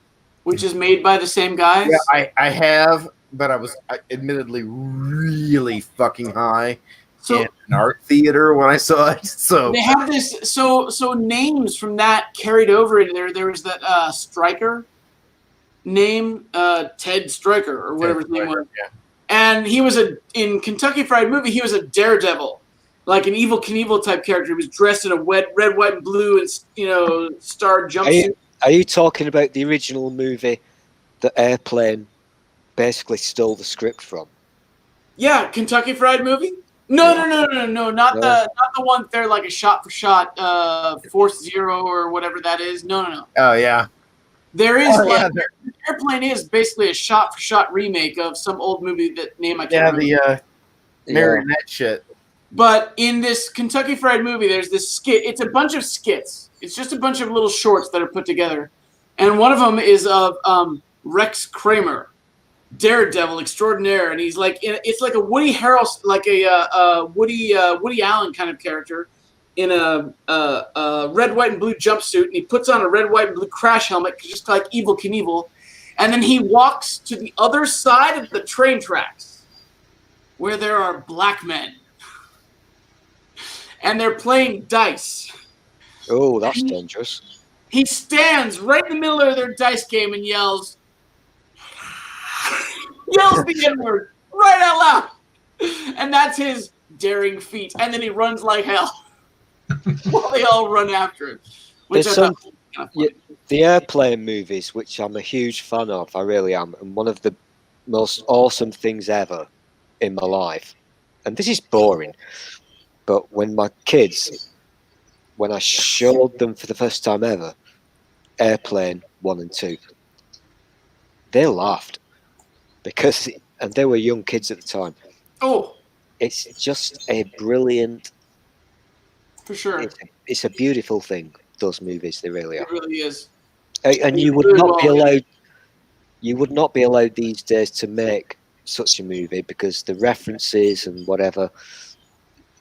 which is made by the same guys? Yeah, I have, but I was admittedly really fucking high So in an art theater when I saw it. So they have this. So names from that carried over in there. There was that Stryker name, Ted Stryker or whatever his name was. Yeah. And he was in Kentucky Fried Movie. He was a daredevil, like an Evel Knievel type character. He was dressed in a red, white, and blue, and starred jumpsuit. Are you talking about the original movie that Airplane basically stole the script from? Yeah, Kentucky Fried Movie. No, not the one there like a shot for shot, Force Zero or whatever that is. No. Oh yeah. There is there- Airplane is basically a shot for shot remake of some old movie that name I can't yeah, remember. the marionette shit. But in this Kentucky Fried Movie, there's this skit. It's a bunch of skits. It's just a bunch of little shorts that are put together, and one of them is of Rex Kramer, daredevil extraordinaire, and he's like it's like a Woody Harrelson, like a Woody Allen kind of character in a red, white, and blue jumpsuit, and he puts on a red, white, and blue crash helmet, just like Evel Knievel, and then he walks to the other side of the train tracks, where there are black men, and they're playing dice. Oh, that's dangerous. He stands right in the middle of their dice game and yells the N-word right out loud. And that's his daring feat. And then he runs like hell while they all run after him. Which There's I thought was kind of funny. The Airplane movies, which I'm a huge fan of, I really am, and one of the most awesome things ever in my life. And this is boring, but when my kids, when I showed them for the first time ever, Airplane 1 and 2, they laughed because, and they were young kids at the time. Oh, It's just a brilliant, for sure. it's a beautiful thing. Those movies, they really are. It really is. And you would not be allowed. You would not be allowed these days to make such a movie because the references and whatever,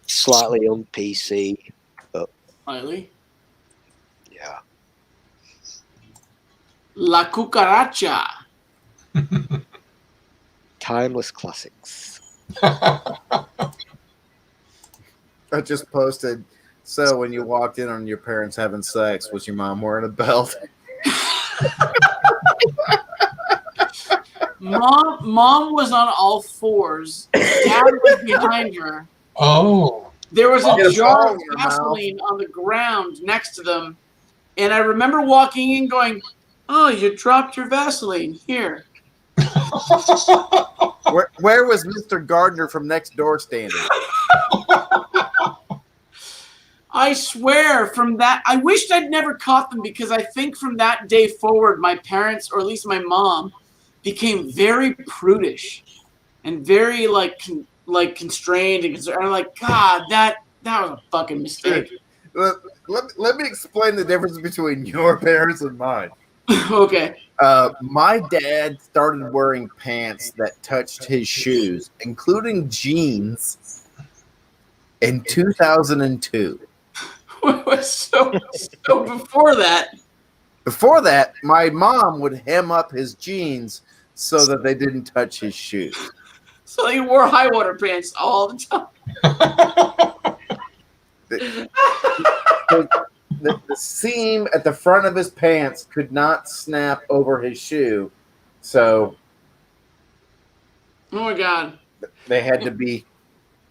slightly on PC. But Slightly. yeah, La Cucaracha. Timeless classics. I just posted. So when you walked in on your parents having sex, was your mom wearing a belt? Mom was on all fours. Dad was behind her. Oh. There was a Get a jar ball of in your mouth. gasoline on the ground next to them. And I remember walking in going, "Oh, you dropped your Vaseline here." Where was Mr. Gardner from next door standing? I swear from that, I wished I'd never caught them because I think from that day forward, my parents, or at least my mom, became very prudish and very constrained and concerned. I'm like, God, that was a fucking mistake. Let me explain the difference between your parents and mine. Okay. My dad started wearing pants that touched his shoes, including jeans, in 2002. so before that, Before that, my mom would hem up his jeans so that they didn't touch his shoes. so he wore high water pants all the time. The seam at the front of his pants could not snap over his shoe, so Oh my God. they had to be.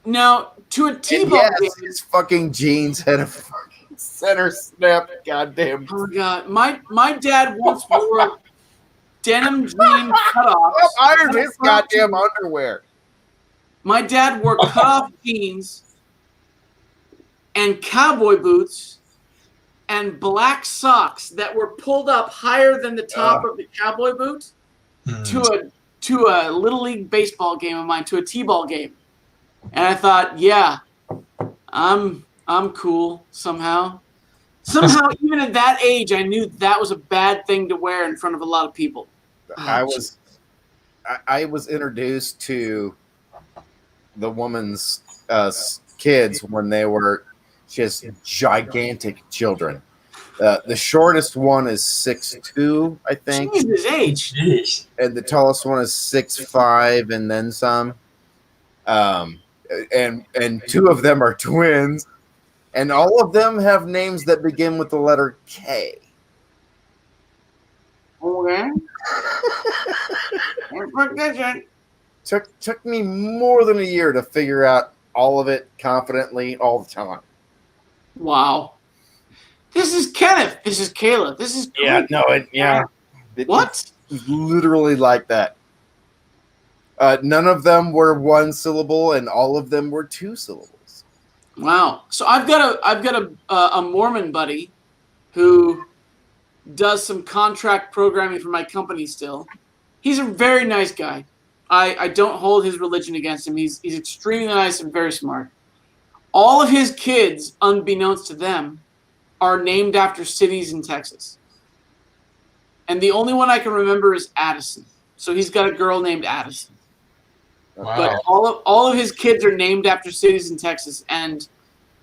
Now, to a And T-ball yes, game. his fucking jeans had a fucking center snap. Goddamn. Oh my God. My dad once wore denim jean cutoffs. Iron his goddamn underwear. My dad wore cutoff jeans and cowboy boots and black socks that were pulled up higher than the top of the cowboy boot to a little league baseball game of mine, to a T-ball game. And I thought, yeah, I'm cool somehow. Somehow, even at that age, I knew that was a bad thing to wear in front of a lot of people. I was introduced to the woman's kids when they were just gigantic children. The shortest one is 6'2", I think. Jeez, his age. Jeez. And the tallest one is 6'5", and then some. And two of them are twins, and all of them have names that begin with the letter K. Okay. Took me more than a year to figure out all of it confidently all the time. Wow. This is Kenneth. This is Kayla. This is What? It's literally like that. None of them were one syllable, and all of them were two syllables. Wow. So I've got a Mormon buddy who does some contract programming for my company still. He's a very nice guy. I don't hold his religion against him. He's extremely nice and very smart. All of his kids, unbeknownst to them, are named after cities in Texas. And the only one I can remember is Addison. So he's got a girl named Addison. Wow. But all of his kids are named after cities in Texas, and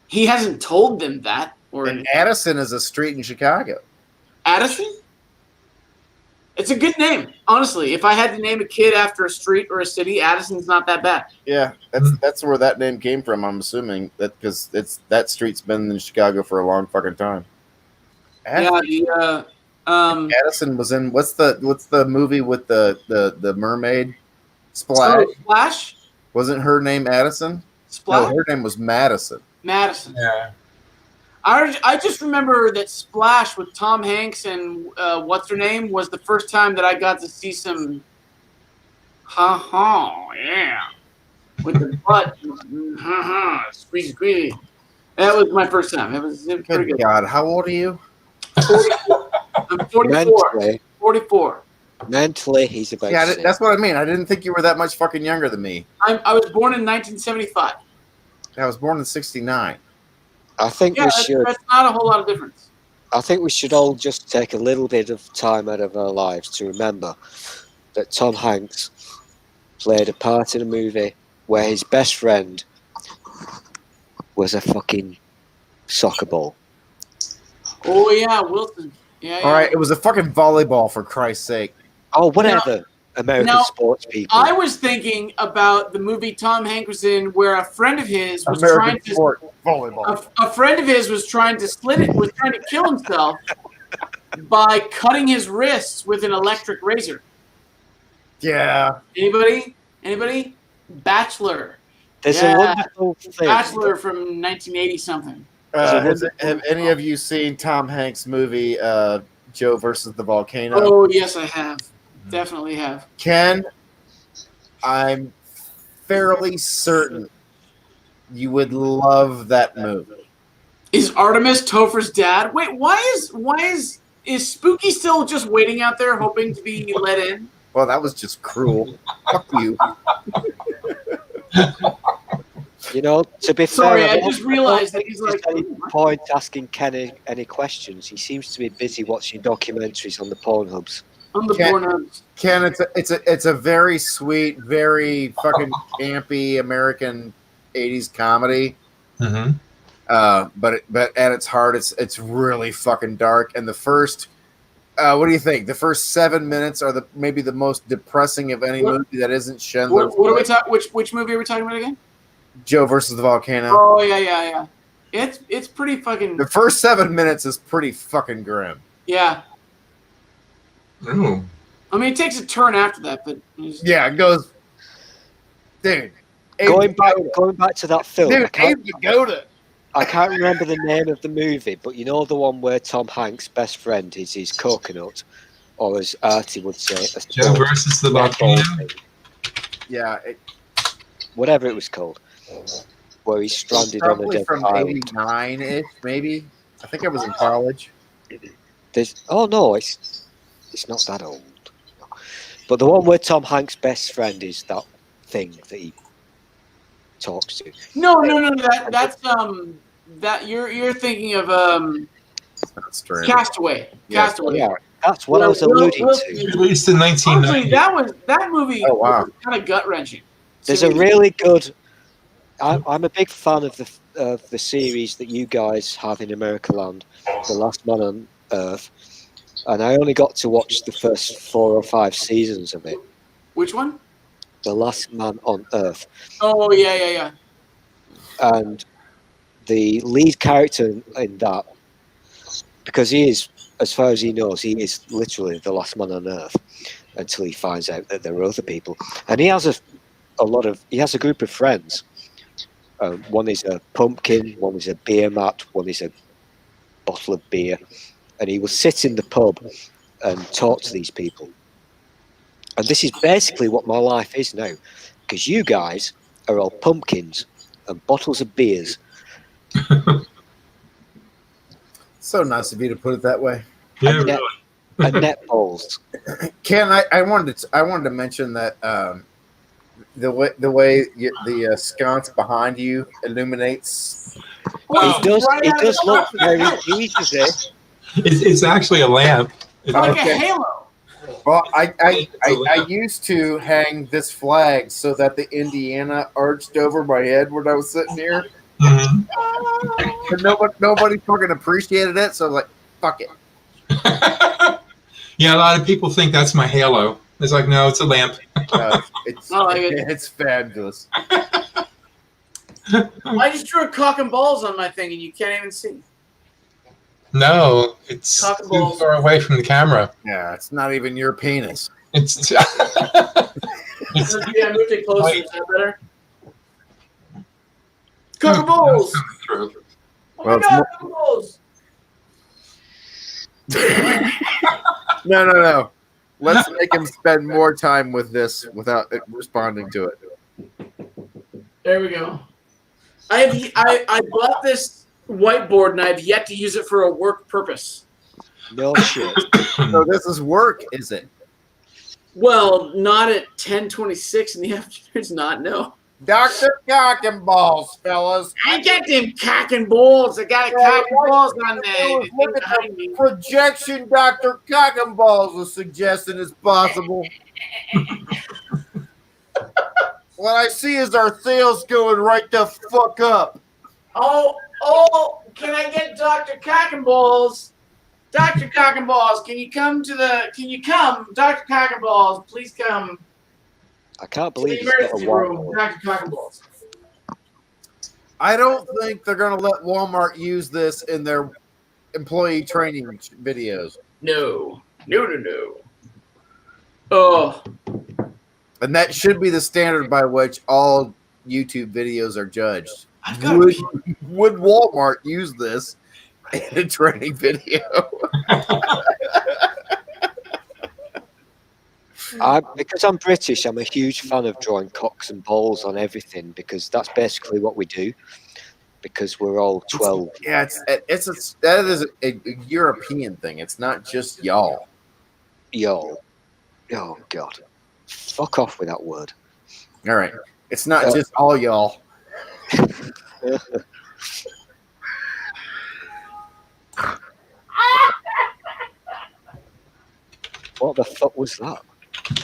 he hasn't told them that. And Addison is a street in Chicago. Addison? It's a good name, honestly. If I had to name a kid after a street or a city, Addison's not that bad. Yeah, that's where that name came from. I'm assuming that because that street's been in Chicago for a long fucking time. Yeah, Addison was in what's the movie with the mermaid? Splash. Splash? Wasn't her name Addison? Splash? No, her name was Madison. Madison. Yeah. I just remember that Splash with Tom Hanks and what's her name was the first time that I got to see some yeah, with the butt squeeze. That was my first time. It was pretty good. God, how old are you? 44. I'm 44. 44. Mentally, he's about. Yeah, six. that's what I mean. I didn't think you were that much fucking younger than me. I was born in 1975. I was born in '69. I think we should. That's not a whole lot of difference. I think we should all just take a little bit of time out of our lives to remember that Tom Hanks played a part in a movie where his best friend was a fucking soccer ball. Oh yeah, Wilson. Yeah. All right, it was a fucking volleyball, for Christ's sake. Oh, whatever. American sports people. I was thinking about the movie Tom Hanks was in, where a friend of his was American sport volleyball. A friend of his was trying to kill himself by cutting his wrists with an electric razor. Yeah. Anybody? Bachelor. There's a wonderful thing. Bachelor from 1980 something. Have any of you seen Tom Hanks' movie Joe versus the Volcano? Oh yes, I have. Definitely have. Ken, I'm fairly certain you would love that movie. Is Artemis Topher's dad? Wait, why is Spooky still just waiting out there hoping to be let in? Well, that was just cruel. Fuck you. You know, to be Sorry, fair, I just realized that he's like. any point asking Ken any questions. He seems to be busy watching documentaries on the Pornhubs. On the Pornhubs. Ken, it's a very sweet, very fucking campy American '80s comedy. Mm-hmm. But at its heart, it's really fucking dark. And the first, what do you think? The first 7 minutes are maybe the most depressing of any movie that isn't Schindler's. What are we talking? Which movie are we talking about again? Joe versus the Volcano. Oh yeah. It's pretty fucking. The first 7 minutes is pretty fucking grim. Yeah. Oh. I mean, it takes a turn after that, but. Yeah, it goes. Dude. Going back to that film. Dude, Abe Yagoda. I can't remember the name of the movie, but you know the one where Tom Hanks' best friend is his coconut, or as Artie would say, Joe versus the Volcano. Yeah, whatever it was called, where he's stranded on a probably dead from island. '89-ish, maybe. I think I was in college. No, it's not that old. But the one where Tom Hanks' best friend is that thing that he talks to. No. That you're thinking of That's strange. Castaway. Yeah. Castaway. Yeah, that's what I was alluding to. Released in 1990. Honestly, that movie Oh, wow. was kind of gut wrenching. There's a really good. I'm a big fan of the series that you guys have in America Land, The Last Man on Earth, and I only got to watch the first 4 or 5 seasons of it. Which one? The Last Man on Earth. Oh yeah. And the lead character in that, because he is, as far as he knows, he is literally the last man on Earth until he finds out that there are other people. And he has a group of friends. One is a pumpkin, one is a beer mat, one is a bottle of beer. And he will sit in the pub and talk to these people. And this is basically what my life is now, because you guys are all pumpkins and bottles of beers. So nice of you to put it that way. Yeah, and, really. and netballs. Ken, I wanted to mention that the way the sconce behind you illuminates. Well, It does look very easy. It's actually a lamp. It's like a halo. Well, I used to hang this flag so that the Indiana arched over my head when I was sitting here. Mm-hmm. But nobody fucking appreciated it, so I was like, fuck it. Yeah, a lot of people think that's my halo. It's like, no, it's a lamp. It's fabulous. I just drew a cock and balls on my thing, and you can't even see. No, it's Cock and too balls. far away from the camera. Yeah, it's not even your penis. It's Yeah, move it closer. Is that better? Cock and balls. True. Oh Well, my god, cock and balls. No. Let's make him spend more time with this without responding to it. There we go. I bought this whiteboard and I've yet to use it for a work purpose. No shit. So this is work, is it? Well, not at 10:26 in the afternoon. It's not. No. Dr. Cock and Balls, fellas. I got them cock and balls. I got a cock and balls on there. Look at the projection Dr. Cock and Balls was suggesting is possible. What I see is our sales going right the fuck up. Oh, can I get Dr. Cock and Balls? Dr. Cock and Balls, can you come, Dr. Cock and Balls, please come I can't to the believe he's got a emergency room, Walmart. Dr. Cock and Balls. I don't think they're going to let Walmart use this in their employee training videos. No. Oh, And that should be the standard by which all YouTube videos are judged. I've got Would Walmart use this in a training video? Because I'm British, I'm a huge fan of drawing cocks and balls on everything because that's basically what we do. Because we're all 12. Yeah, that is a European thing. It's not just y'all. Yo. Oh, God. Fuck off with that word. All right. It's not just all y'all. What the fuck was that?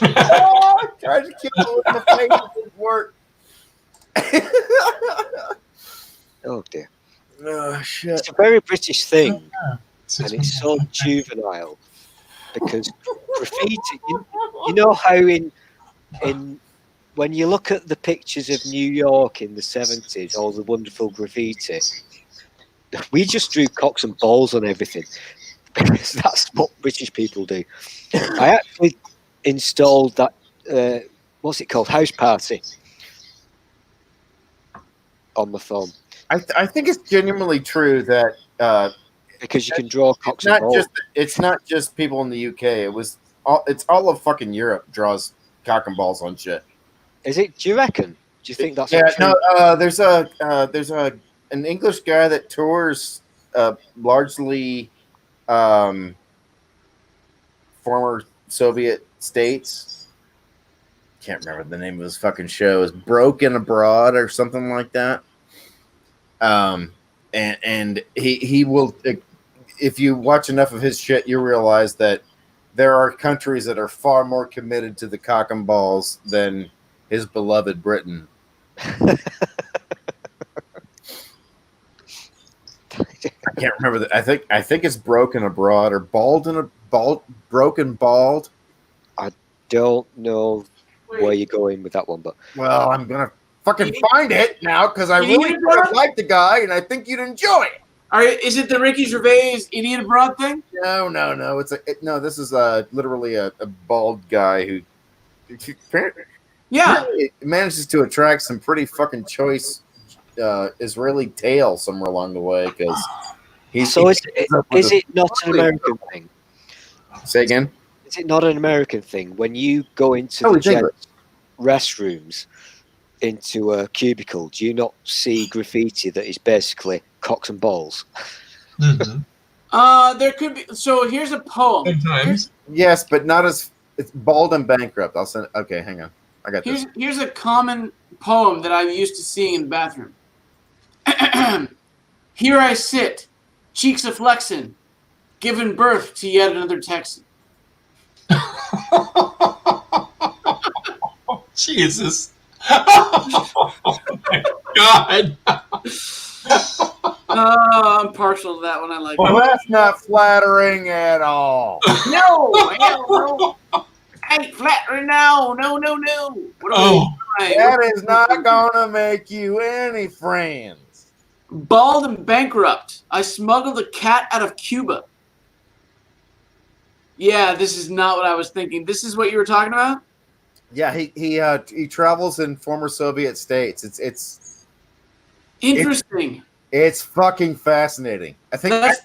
I tried to kill it in the face. It didn't work. Oh, dear. Oh, shit. It's a very British thing, Yeah. and it's so juvenile because graffiti. You know how in when you look at the pictures of New York in the 70s, all the wonderful graffiti, we just drew cocks and balls on everything because that's what British people do. I actually installed that. What's it called? House Party on my phone. I think it's genuinely true that Because you can draw cocks it's not and balls. it's not just people in the UK. It's all of fucking Europe draws cock and balls on shit. Is it? Do you reckon? Do you think that's Yeah, true? no. There's an English guy that tours largely former Soviet states. Can't remember the name of his fucking show. It's Broken Abroad or something like that. And he will. If you watch enough of his shit, you realize that there are countries that are far more committed to the cock and balls than his beloved Britain. I can't remember that. I think it's Broken Abroad or Broken Bald. Don't know where you're going with that one, but Well, I'm gonna fucking find it now because I Idiot really Abroad? like the guy and I think you'd enjoy it. is it the Ricky Gervais Idiot Abroad thing? No. No. This is literally a bald guy who Yeah. manages to attract some pretty fucking choice Israeli tail somewhere along the way because he's. so is with it not an American thing? Say again. Is it not an American thing when you go into Oh, the it's English. gents' restrooms into a cubicle? Do you not see graffiti that is basically cocks and balls? Mm-hmm. There could be. So here's a poem. Sometimes. Yes, but not as it's bald and bankrupt. I'll send. Okay, hang on. I got this. Here's a common poem that I'm used to seeing in the bathroom. Here I sit, cheeks a flexin', giving birth to yet another Texan. Jesus. Oh my God. I'm partial to that one. I like Well, it. that's not flattering at all. No, hell no. Ain't flattering now. No. What are Oh. we doing? That is not gonna make you any friends. Bald and bankrupt. I smuggled a cat out of Cuba. Yeah, this is not what I was thinking. This is what you were talking about? Yeah, he travels in former Soviet states. It's Interesting. fucking fascinating. I think That's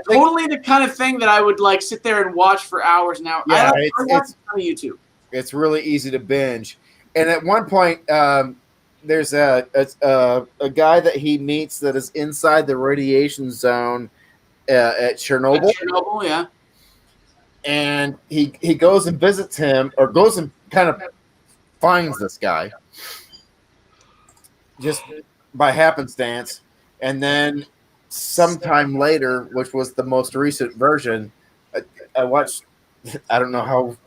totally the kind of thing that I would like sit there and watch for hours and hours. Yeah, I watch it on YouTube. it's really easy to binge. And at one point, there's a guy that he meets that is inside the radiation zone at Chernobyl. Chernobyl, yeah. And he goes and visits him, or goes and kind of finds this guy just by happenstance. And then sometime later, which was the most recent version, I watched. I don't know how.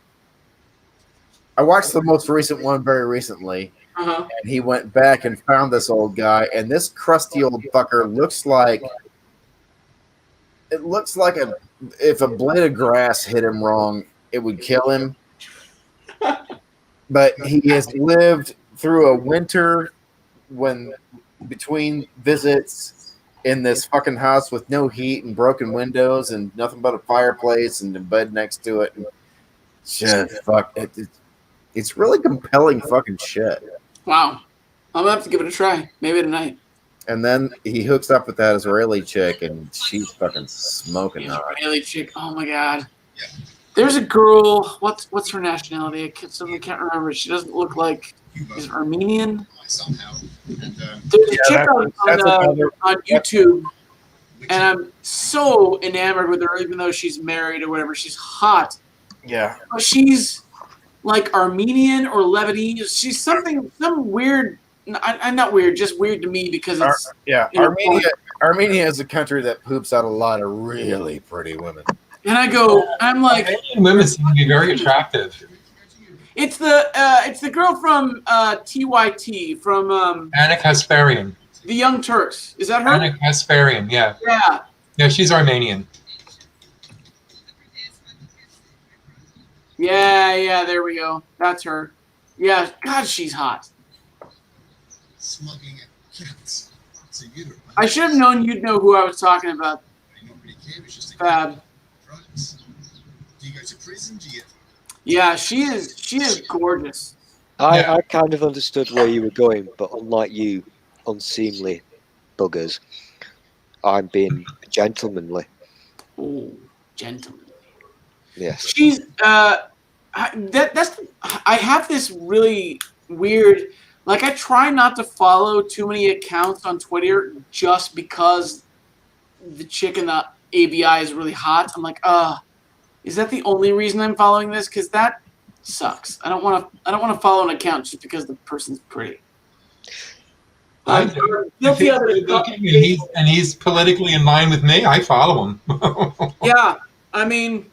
I watched the most recent one very recently, Uh-huh. and he went back and found this old guy, and this crusty old fucker looks like if a blade of grass hit him wrong, it would kill him. But he has lived through a winter when between visits in this fucking house with no heat and broken windows and nothing but a fireplace and a bed next to it. And just fuck it. It's really compelling fucking shit. Wow. I'm gonna have to give it a try. Maybe tonight. And then he hooks up with that Israeli chick, and she's fucking smoking hot. Israeli chick. Oh my god. There's a girl. What's her nationality? I can't remember. She doesn't look like. Is it Armenian? Somehow. And, There's a chick on YouTube, and I'm so enamored with her, even though she's married or whatever. She's hot. Yeah. But she's like Armenian or Lebanese. She's some weird. I'm not weird, just weird to me because it's Armenia is a country that poops out a lot of really pretty women. And I'm like, Armenian women seem to be very attractive. It's the girl from TYT from Anna Kasparian. the Young Turks. Is that her? Anna Kasparian, yeah. Yeah. Yeah, she's Armenian. Yeah, there we go. That's her. Yeah, God, she's hot. smuggling cats. So you don't I should have known you'd know who I was talking about. not really care, it's just a Fab. drugs. Do you go to prison? Do you Yeah, she is gorgeous. I kind of understood where you were going, but unlike you, unseemly buggers, I'm being gentlemanly. Oh, gentleman. Yes. She's I have this really weird, like, I try not to follow too many accounts on Twitter just because the chick in the ABI is really hot. I'm like, is that the only reason I'm following this? Because that sucks. I don't want to follow an account just because the person's pretty. And he's politically in line with me. I follow him. Yeah, I mean,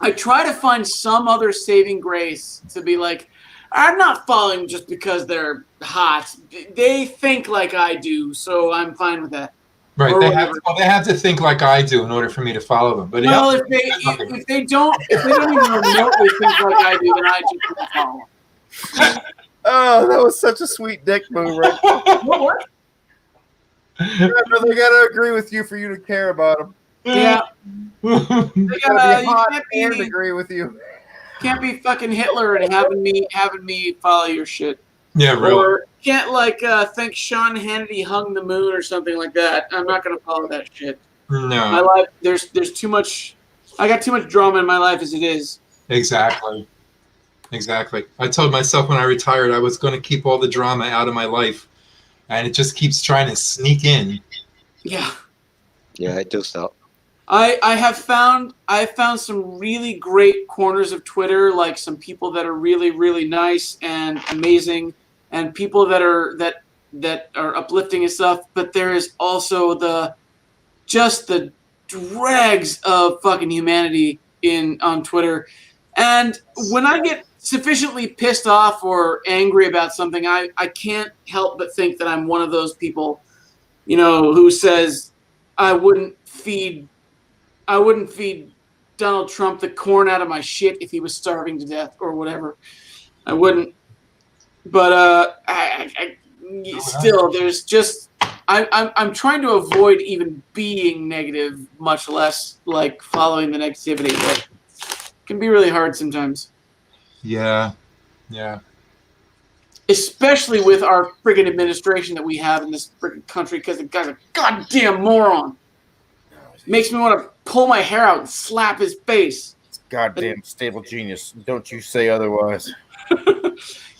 I try to find some other saving grace to be like, I'm not following just because they're hot. They think like I do, so I'm fine with that. Right? Or They whatever. have to think like I do in order for me to follow them. But Well, yeah, if they don't even remotely think like I do, then I just don't follow them. Oh, that was such a sweet dick move, right? What? Yeah, but they gotta agree with you for you to care about them. Yeah. They Gotta be gotta, hot you and agree with you. can't be fucking Hitler and having me follow your shit. yeah, really. Or can't think Sean Hannity hung the moon or something like that. I'm not gonna follow that shit. My No, life, there's too much. I got too much drama in my life as it is. exactly. I told myself when I retired I was going to keep all the drama out of my life, and it just keeps trying to sneak in. Yeah. Yeah, it does that. I found some really great corners of Twitter, like some people that are really, really nice and amazing, and people that are uplifting and stuff. But there is also the dregs of fucking humanity on Twitter. And when I get sufficiently pissed off or angry about something, I can't help but think that I'm one of those people, who says I wouldn't feed Donald Trump the corn out of my shit if he was starving to death or whatever. I wouldn't. But still, there's just I'm trying to avoid even being negative, much less like following the negativity. But it can be really hard sometimes, Yeah. especially with our friggin' administration that we have in this friggin' country, because the guy's a goddamn moron. Makes me want to pull my hair out and slap his face. Goddamn stable genius. Don't you say otherwise.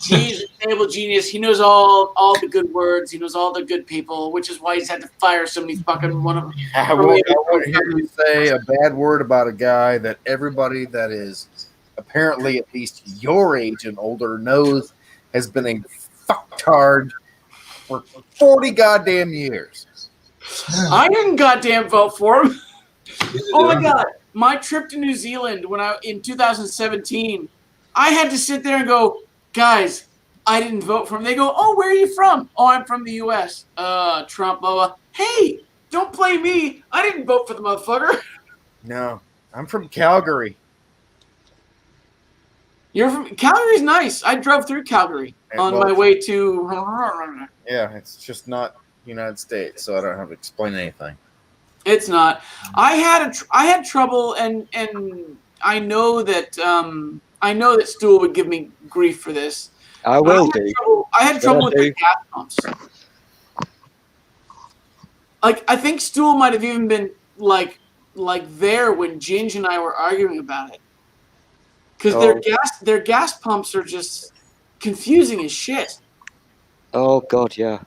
He's a stable genius. He knows all the good words. He knows all the good people, which is why he's had to fire so many fucking one of them. I won't hear you say a bad word about a guy that everybody that is apparently at least your age and older knows has been a fucktard for 40 goddamn years. I didn't goddamn vote for him. Oh my god. My trip to New Zealand in 2017, I had to sit there and go, guys, I didn't vote for him. They go, oh, where are you from? Oh, I'm from the US. Trump, blah, blah. Hey, don't blame me. I didn't vote for the motherfucker. No, I'm from Calgary. You're from Calgary's nice. I drove through Calgary on my way to. Yeah, it's just not United States, so I don't have to explain anything. It's not. I had trouble, and I know that Stool would give me grief for this. I will do. I had trouble with the gas pumps. Like, I think Stool might have even been like there when Ginge and I were arguing about it, because their gas pumps are just confusing as shit. Oh God, yeah.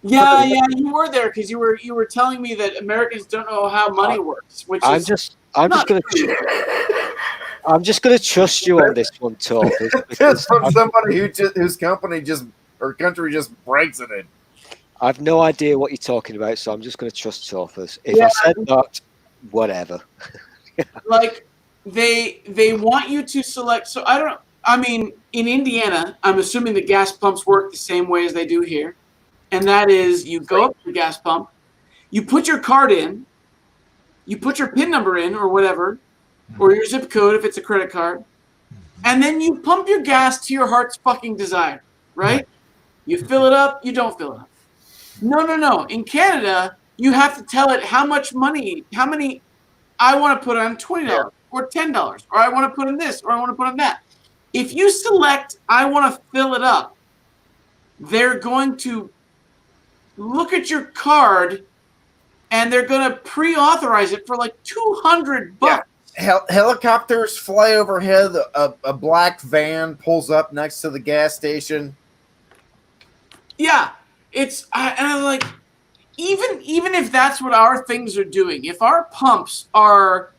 Yeah, you were there because you were telling me that Americans don't know how money works. Which I'm just gonna trust you on this one, Tom. It's from somebody whose company or country just breaks it in. I've no idea what you're talking about, so I'm just going to trust Torfus. If I said that, whatever. Like, they want you to select. So I mean, in Indiana, I'm assuming the gas pumps work the same way as they do here, and that is you go up to the gas pump, you put your card in, you put your PIN number in or whatever, or your zip code if it's a credit card, and then you pump your gas to your heart's fucking desire, right? You fill it up, you don't fill it up. No. In Canada, you have to tell it how many I want to put on $20 or $10, or I want to put in this, or I want to put in that. If you select I want to fill it up, they're going to look at your card and they're going to pre-authorize it for like $200. Yeah. Helicopters fly overhead. A black van pulls up next to the gas station. Yeah, and I'm like, even if that's what our things are doing, if our pumps are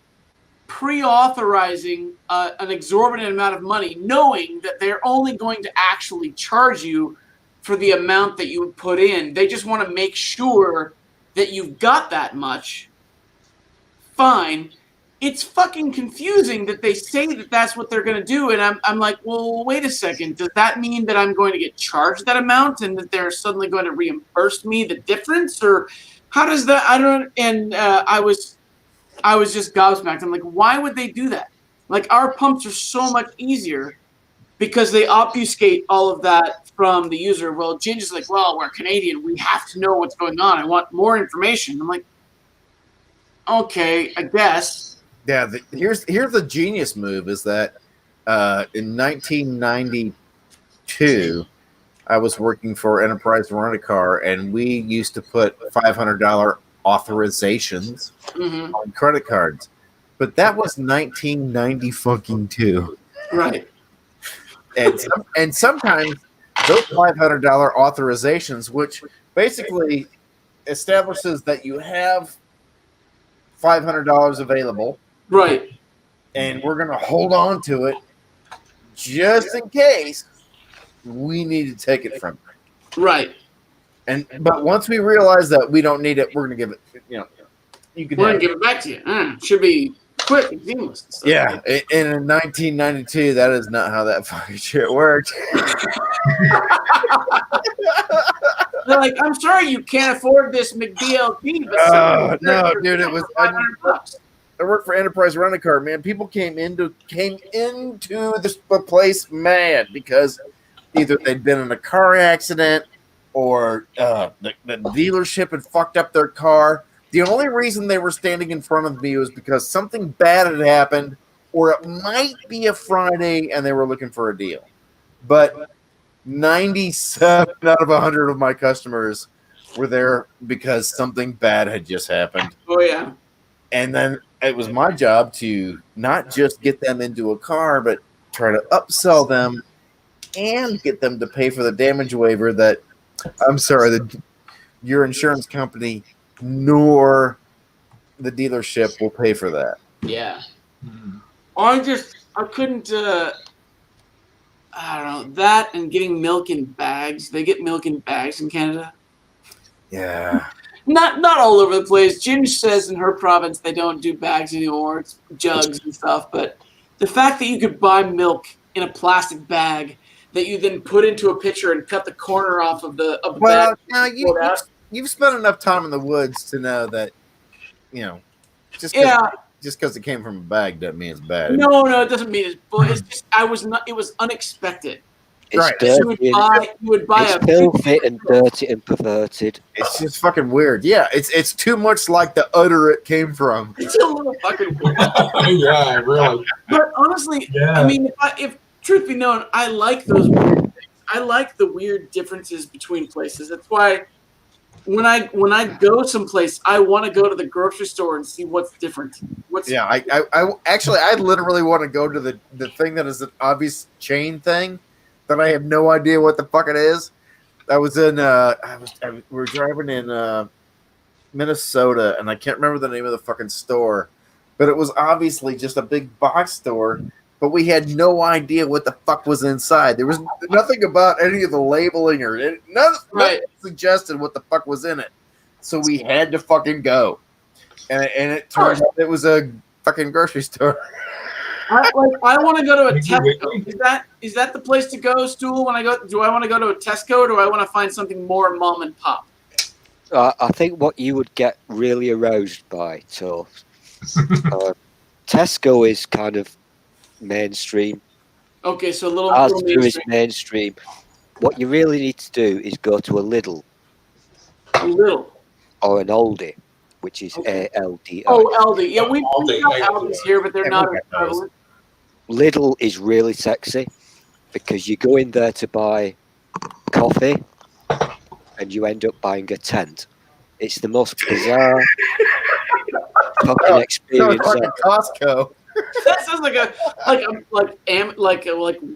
pre-authorizing an exorbitant amount of money, knowing that they're only going to actually charge you for the amount that you put in, they just want to make sure that you've got that much. Fine. It's fucking confusing that they say that that's what they're going to do, and I'm like, well, wait a second. Does that mean that I'm going to get charged that amount and that they're suddenly going to reimburse me the difference, or how does that? I don't. And I was just gobsmacked. I'm like, why would they do that? Like, our pumps are so much easier because they obfuscate all of that from the user. Well, Ginge is like, well, we're Canadian. We have to know what's going on. I want more information. I'm like, okay, I guess. Yeah, here's the genius move is that in 1992, I was working for Enterprise Rent-A-Car, and we used to put $500 authorizations on credit cards. But that was 1992. Right. And sometimes those $500 authorizations, which basically establishes that you have $500 available. Right. And we're going to hold on to it just in case we need to take it from you. Right. But once we realize that we don't need it, we're going to give it, you can we're going to give it back to you. It should be quick and seamless. And stuff. Yeah. And in 1992, that is not how that fucking shit worked. They're like, I'm sorry you can't afford this McDLT. But no, dude, it was $500. I worked for Enterprise Rent-A-Car, man. People came into the place mad because either they'd been in a car accident or the dealership had fucked up their car. The only reason they were standing in front of me was because something bad had happened, or it might be a Friday and they were looking for a deal. But 97 out of 100 of my customers were there because something bad had just happened. Oh, yeah. And then it was my job to not just get them into a car, but try to upsell them and get them to pay for the damage waiver that, I'm sorry, your insurance company nor the dealership will pay for that. Yeah. I couldn't, I don't know, that and getting milk in bags. They get milk in bags in Canada. Yeah. Not all over the place. Ginge says in her province they don't do bags anymore. It's jugs and stuff. But the fact that you could buy milk in a plastic bag that you then put into a pitcher and cut the corner off of the bag. Now you've spent enough time in the woods to know that, Just Yeah. because it came from a bag doesn't mean it's bad. No, it doesn't mean it's. But it's just it was unexpected. It's Right. dirty. You would buy It's a filthy and dirty and perverted. It's just fucking weird. Yeah, it's too much like the udder it came from. It's a little fucking weird. Yeah, really. But honestly, Yeah. I mean, if truth be known, I like those weird things. I like the weird differences between places. That's why when I go someplace, I want to go to the grocery store and see what's different. Yeah, I actually I literally want to go to the thing that is an obvious chain thing that I have no idea what the fuck it is. I was in we were driving in Minnesota, and I can't remember the name of the fucking store, but it was obviously just a big box store, but we had no idea what the fuck was inside. There was nothing about any of the labeling or nothing suggested what the fuck was in it. So we had to fucking go. And it turned out it was a fucking grocery store. I want to go to a Tesco. Is that the place to go, Stool? When I go, do I want to go to a Tesco, or do I want to find something more mom and pop? I think what you would get really aroused by, Tesco is kind of mainstream. Okay, so a little Asda is mainstream. What you really need to do is go to a Lidl. A Lidl. Or an Aldi, which is ALDI. Oh, Aldi. Yeah, we've got Aldis here, but they're not as prevalent. Lidl is really sexy because you go in there to buy coffee and you end up buying a tent. It's the most bizarre fucking experience. Like a Costco. That sounds like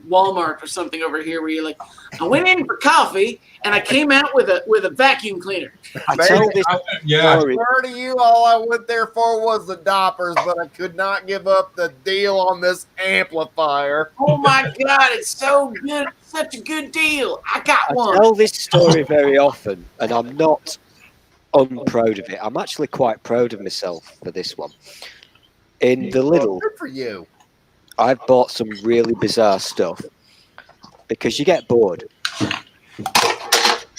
Walmart or something over here, where you're like, I went in for coffee and I came out with a vacuum cleaner. I tell this story. To you, all I went there for was the Doppers, but I could not give up the deal on this amplifier. Oh my god, it's so good, such a good deal. I got one. I tell this story very often, and I'm not unproud of it. I'm actually quite proud of myself for this one. In the Lidl, good for you. I've bought some really bizarre stuff because you get bored.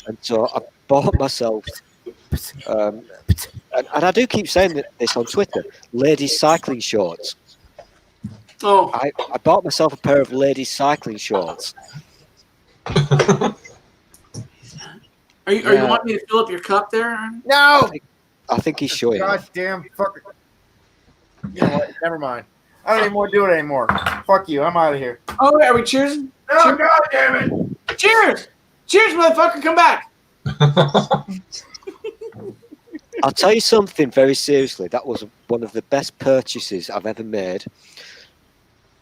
And so I bought myself, and I do keep saying this on Twitter, ladies cycling shorts. Oh. I bought myself a pair of ladies cycling shorts. Are you wanting me to fill up your cup there? No! I think he's showing. Goddamn fucker. You know what? Never mind. I don't even want to do it anymore. Fuck you. I'm out of here. Oh, are we cheersing? No, God damn it. Cheers! Cheers, motherfucker. Come back. I'll tell you something very seriously. That was one of the best purchases I've ever made.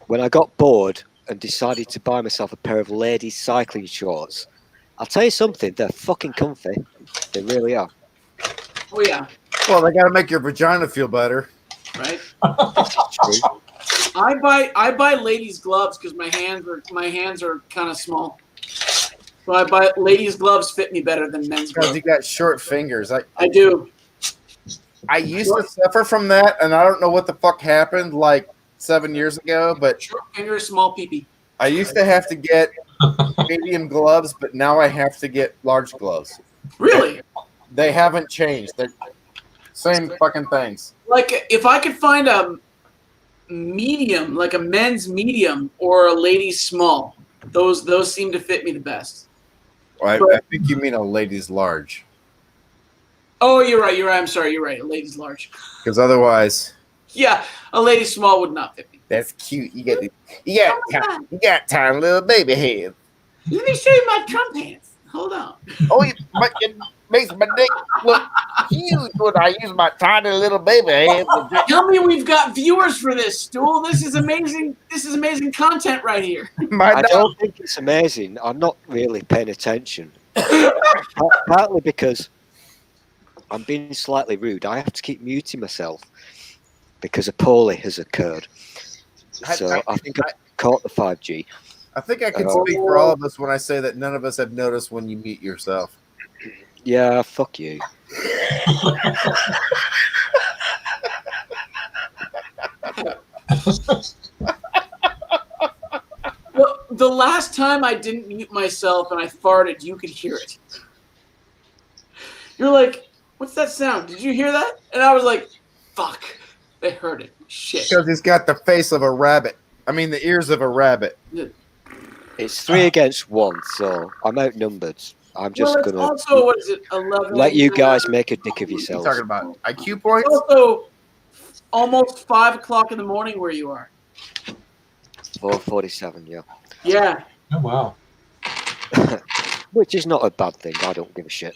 When I got bored and decided to buy myself a pair of ladies cycling shorts, I'll tell you something. They're fucking comfy. They really are. Oh, yeah. Well, they got to make your vagina feel better. Right. I buy ladies gloves because my hands are kind of small. So I buy ladies gloves fit me better than men's gloves. Because you got short fingers. I do. I used to suffer from that, and I don't know what the fuck happened like 7 years ago, but short fingers, small pee-pee. I used to have to get medium gloves, but now I have to get large gloves. Really? They haven't changed. They're same fucking things. Like, if I could find a medium, like a men's medium or a lady's small, those seem to fit me the best. Well, I think you mean a lady's large. Oh, you're right. I'm sorry. You're right. A lady's large. Because otherwise, yeah, a lady's small would not fit me. That's cute. You got tiny little baby head. Let me show you my Trump hands. Hold on. Oh, it makes my dick look huge when I use my tiny little baby hands. Tell me we've got viewers for this, Stool. This is amazing. This is amazing content right here. I don't think it's amazing. I'm not really paying attention. Partly because I'm being slightly rude. I have to keep muting myself because a poly has occurred. So I think I caught the 5G. I think I can speak for all of us when I say that none of us have noticed when you mute yourself. Yeah, fuck you. Well, the last time I didn't mute myself and I farted, you could hear it. You're like, what's that sound? Did you hear that? And I was like, fuck. They heard it. Shit. Because he's got the face of a rabbit. I mean, the ears of a rabbit. It's 3 against 1, so I'm outnumbered. I'm just Well, it's gonna also, what is it, 11? let you guys make a dick of What are you yourselves. talking about? IQ It's points? also almost 5 o'clock in the morning where you are. 4:47, yeah. Yeah. Oh wow. Which is not a bad thing. I don't give a shit.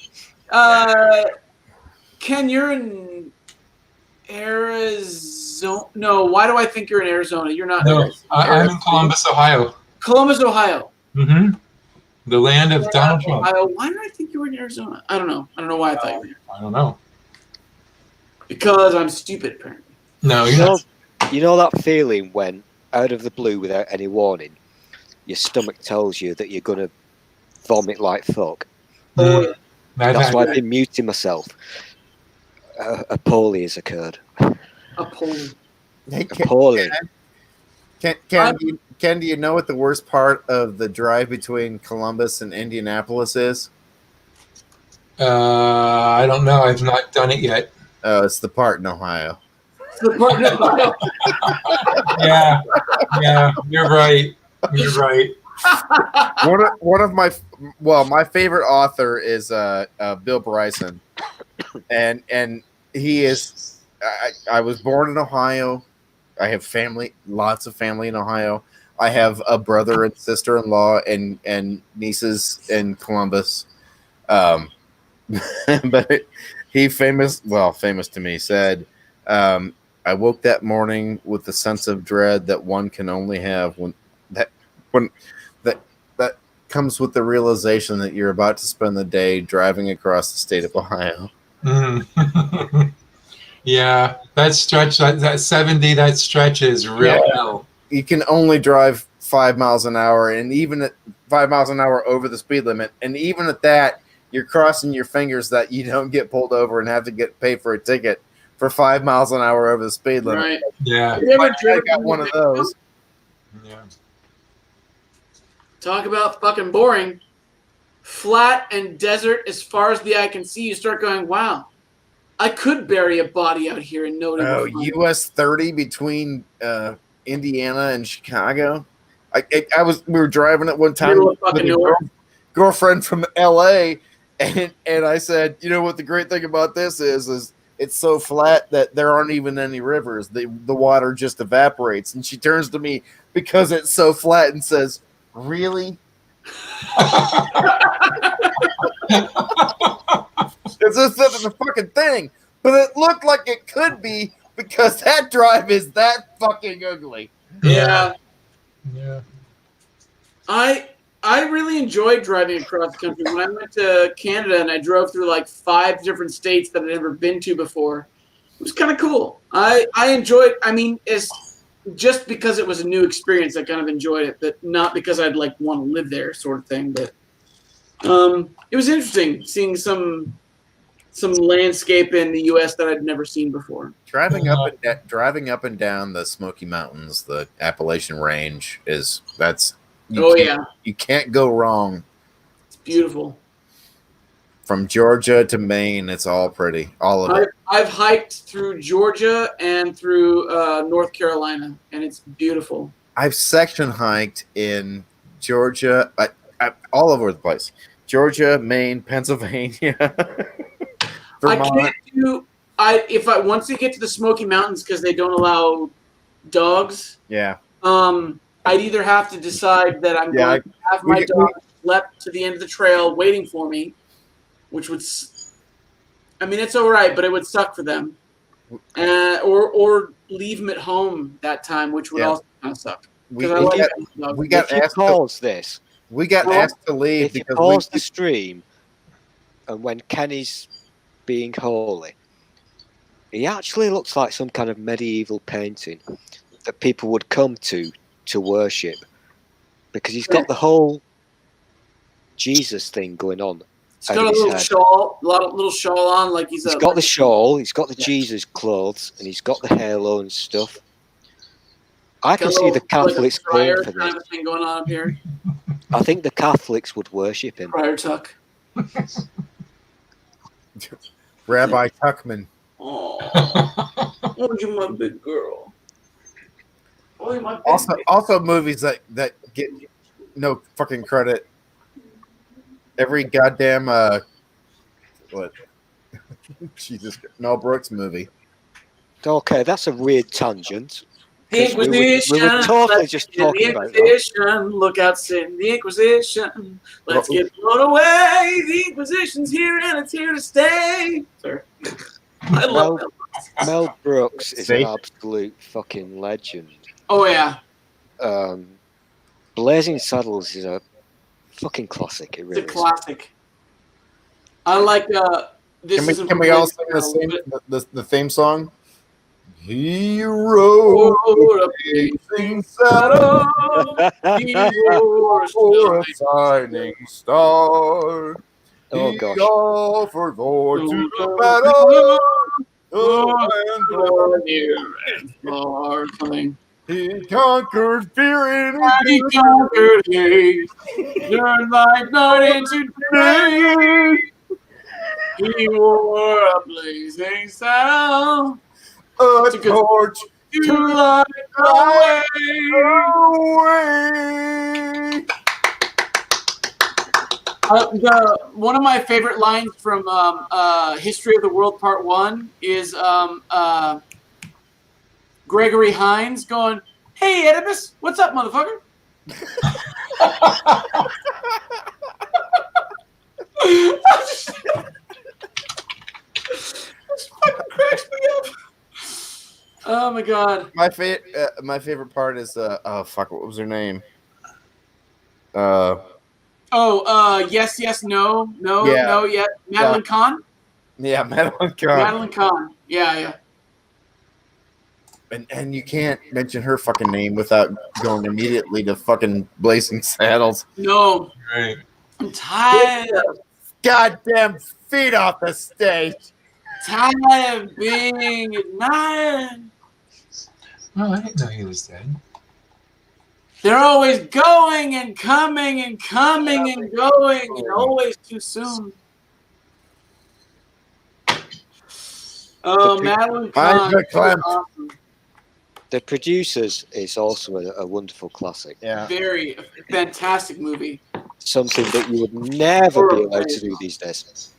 Ken, you're in Arizona. No, why do I think you're in Arizona? You're not. No, I'm in Columbus, Ohio. Columbus, Ohio. Mm-hmm. The land of Donald Trump. Ohio. Why did I think you were in Arizona? I don't know. I don't know why I thought you were here. I don't know. Because I'm stupid, apparently. No, You you're know, not. you know that feeling when, out of the blue, without any warning, your stomach tells you that you're gonna vomit like fuck. Mm. That's why I've been muting myself. A poorly has occurred. Appalling. Hey, Poorly. Ken, do you know what the worst part of the drive between Columbus and Indianapolis is? I don't know. I've not done it yet. Oh, it's the part in Ohio. Yeah, you're right. You're right. One of my favorite author is Bill Bryson, and he is. I was born in Ohio. I have lots of family in Ohio. I have a brother and sister-in-law and nieces in Columbus. But he famous to me said, I woke that morning with the sense of dread that one can only have when that comes with the realization that you're about to spend the day driving across the state of Ohio. Mm. Yeah, that stretch, that 70, that stretch is real hell. You can only drive 5 miles an hour, and even at 5 miles an hour over the speed limit, and even at that, you're crossing your fingers that you don't get pulled over and have to get paid for a ticket for 5 miles an hour over the speed limit. Right. Yeah. I got one of those. Yeah. Talk about fucking boring. Flat and desert as far as the eye can see. You start going, wow, I could bury a body out here and nobody would find it. US 30 between Indiana and Chicago. We were driving at one time with a girlfriend from LA, and I said, you know what the great thing about this is it's so flat that there aren't even any rivers. The water just evaporates. And she turns to me because it's so flat and says, really? It's a fucking thing. But it looked like it could be because that drive is that fucking ugly. Yeah. Yeah. I really enjoyed driving across the country. When I went to Canada and I drove through like 5 different states that I'd never been to before, it was kind of cool. I enjoyed. I mean, it's just because it was a new experience. I kind of enjoyed it, but not because I'd like want to live there, sort of thing. But it was interesting seeing some landscape in the U.S. that I'd never seen before. Driving up and down the Smoky Mountains, the Appalachian Range you can't go wrong. It's beautiful. From Georgia to Maine, it's all pretty. All of it. I've hiked through Georgia and through North Carolina, and it's beautiful. I've section hiked in Georgia, all over the place. Georgia, Maine, Pennsylvania, Vermont. Once you get to the Smoky Mountains, because they don't allow dogs. Yeah. I'd either have to decide that I'm going to have my dog leapt to the end of the trail waiting for me, which would, I mean, it's all right, but it would suck for them, or leave them at home that time, which would also kind of suck. We got asked to leave if you pause the stream, and when Kenny's being holy, he actually looks like some kind of medieval painting that people would come to worship, because he's got the whole Jesus thing going on. He's got a little shawl on, like he's got the shawl, he's got the Jesus clothes, and he's got the halo and stuff. I can see the Catholics going for kind this. of thing going on up here. I think the Catholics would worship him. Friar Tuck. Rabbi Tuckman. Oh, Oh, you're my big girl. Oh, you're my big Also movies that get no fucking credit. Every goddamn what? Jesus, Mel Brooks movie. Okay, that's a weird tangent. The 'Cause we Inquisition. were totally Let's just get in talking the about that. Inquisition. Look out, Satan. The Inquisition. Let's get blown away. The Inquisition's here and it's here to stay. Sorry. I love that. Mel Brooks is See? an absolute fucking legend. Oh, yeah. Blazing Saddles is a fucking classic. It It's really a is. classic. I like this. Can we all sing the theme song? Hero, blazing saddle, for a shining star. Oh He gosh. offered forth to the battle, he conquered fear in He conquered hate. Turned life night into day. He wore a blazing saddle. a torch to light the way. One of my favorite lines from History of the World Part 1 is Gregory Hines going, "Hey, Oedipus, what's up, motherfucker?" This fucking cracks me up. Oh my god. My favorite part is oh fuck, what was her name? Yes, yes, no, yeah. Madeline Kahn? Yeah, Madeline Kahn. Madeline Kahn. Yeah. And you can't mention her fucking name without going immediately to fucking Blazing Saddles. No. Right. I'm tired. Goddamn feet off the stage. Tired of being admired. Oh, I didn't know he was dead. They're always going and coming and coming and going and always too soon. Oh, Madeline Kahn. Awesome. The Producers is also a wonderful classic. Yeah. Very fantastic movie. Something that you would never be allowed to do these days.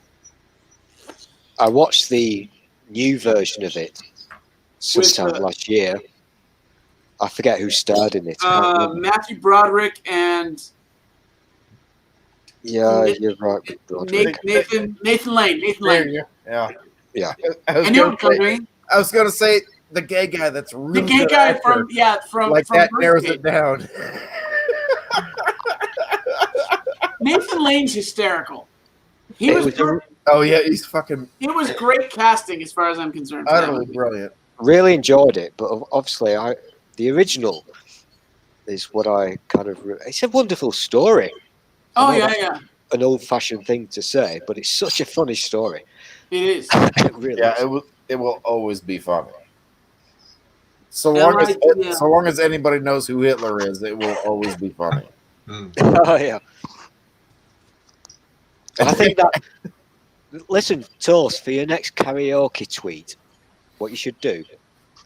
I watched the new version of it sometime last year. I forget who starred in it. Matthew Broderick and yeah, you're right. Broderick. Nathan Lane. Yeah. Yeah. I knew it was coming. I was gonna say the gay guy that's really The gay good guy actor. from like from that narrows Birdcage. it down. Nathan Lane's hysterical. He was Oh yeah, he's fucking it was great casting as far as I'm concerned. utterly brilliant. Really enjoyed it, but obviously the original is what I kind of. It's a wonderful story. Oh yeah. An old-fashioned thing to say, but it's such a funny story. It is. It really is. It will always be funny. So long as anybody knows who Hitler is, it will always be funny. Oh yeah. I think that. Listen, Toast, for your next karaoke tweet, what you should do,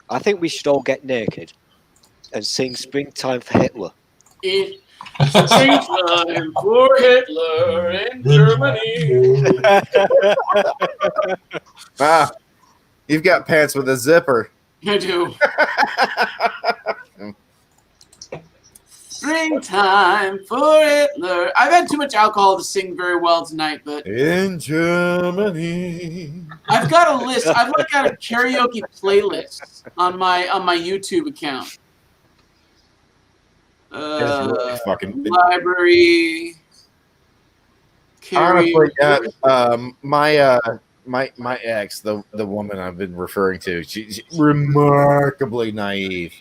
I think we should all get naked and sing "Springtime for Hitler." It's springtime for Hitler in Germany. You've got pants with a zipper. I do. Springtime for Hitler. I've had too much alcohol to sing very well tonight, but In Germany. I've got a list. I've got a karaoke playlist on my YouTube account. Really fucking Library. honestly, Karaoke. my ex, the woman I've been referring to, she's remarkably naive,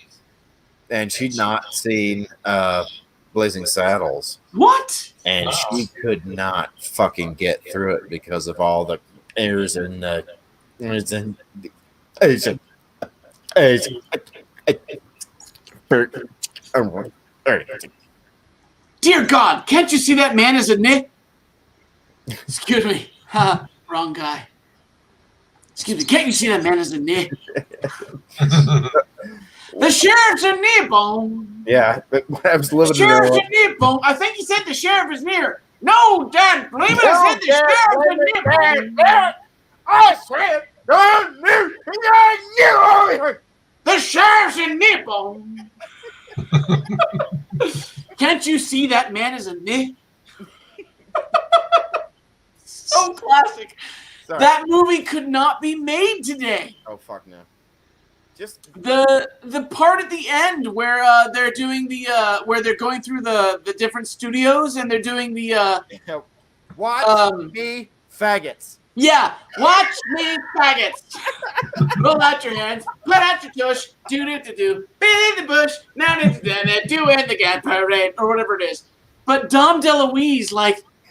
and she'd not seen Blazing Saddles, What? and she could not fucking get through it because of all the airs and Dear God, can't you see that man is a nit? Excuse me. Wrong guy. Excuse me, can't you see that man is a nit? The sheriff's in Nippon. Yeah, but when I was living The sheriff's in in Nippon. I think he said the sheriff is near. No, Dad, believe it. I said the sheriff's in Nippon. I said, The sheriff's in Nippon. Can't you see that man is a nip? So classic. Sorry. That movie could not be made today. Oh fuck no! Just The part at the end where they're doing where they're going through the different studios and they're doing the watch me faggots. yeah, watch me faggots. Roll out your hands, put out your tush, do beat the bush, now doing the gad parade or whatever it is. But Dom DeLuise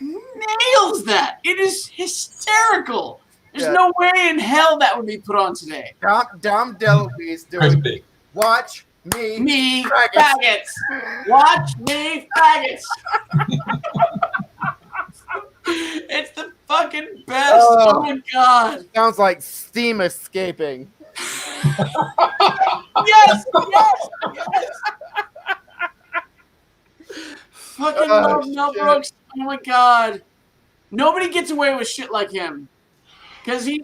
nails that. It is hysterical. There's no way in hell that would be put on today. Dom DeLuise doing watch me faggots. Watch me faggots. It's the fucking best. Oh my god. Sounds like steam escaping. Yes. Fucking love Mel Brooks. Oh my god. Nobody gets away with shit like him. Because he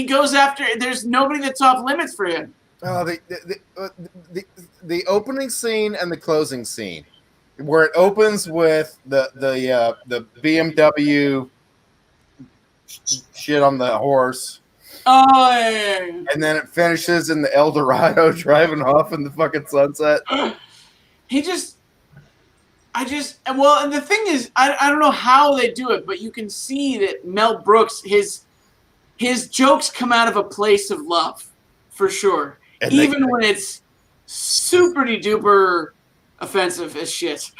goes after. There's nobody that's off limits for him. Oh, the opening scene and the closing scene, where it opens with the BMW shit on the horse. Oh yeah. And then it finishes in the El Dorado driving off in the fucking sunset. And the thing is, I don't know how they do it, but you can see that Mel Brooks, his jokes come out of a place of love, for sure. And even when it's super duper offensive as shit.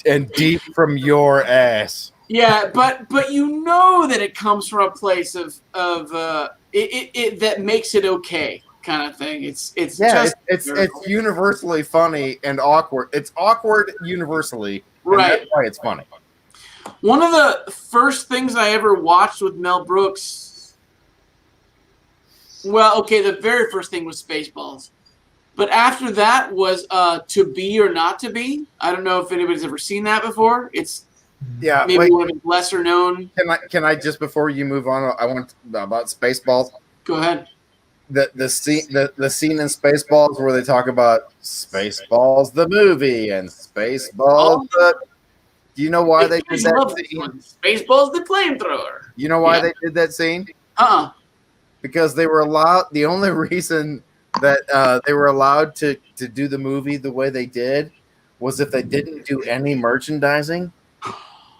And deep from your ass. Yeah, but you know that it comes from a place of it that makes it okay, kind of thing. It's universally funny and awkward. It's awkward universally, right? That's why it's funny. One of the first things I ever watched with Mel Brooks. Well, okay, the very first thing was Spaceballs, but after that was To Be or Not to Be. I don't know if anybody's ever seen that before. It's maybe one of the lesser known. Can I just before you move on? I want about Spaceballs. Go ahead. The scene in Spaceballs where they talk about Spaceballs the movie and Spaceballs do you know why they did that scene? Spaceballs the flamethrower. You know why they did that scene? Because they were allowed. The only reason that they were allowed to do the movie the way they did was if they didn't do any merchandising.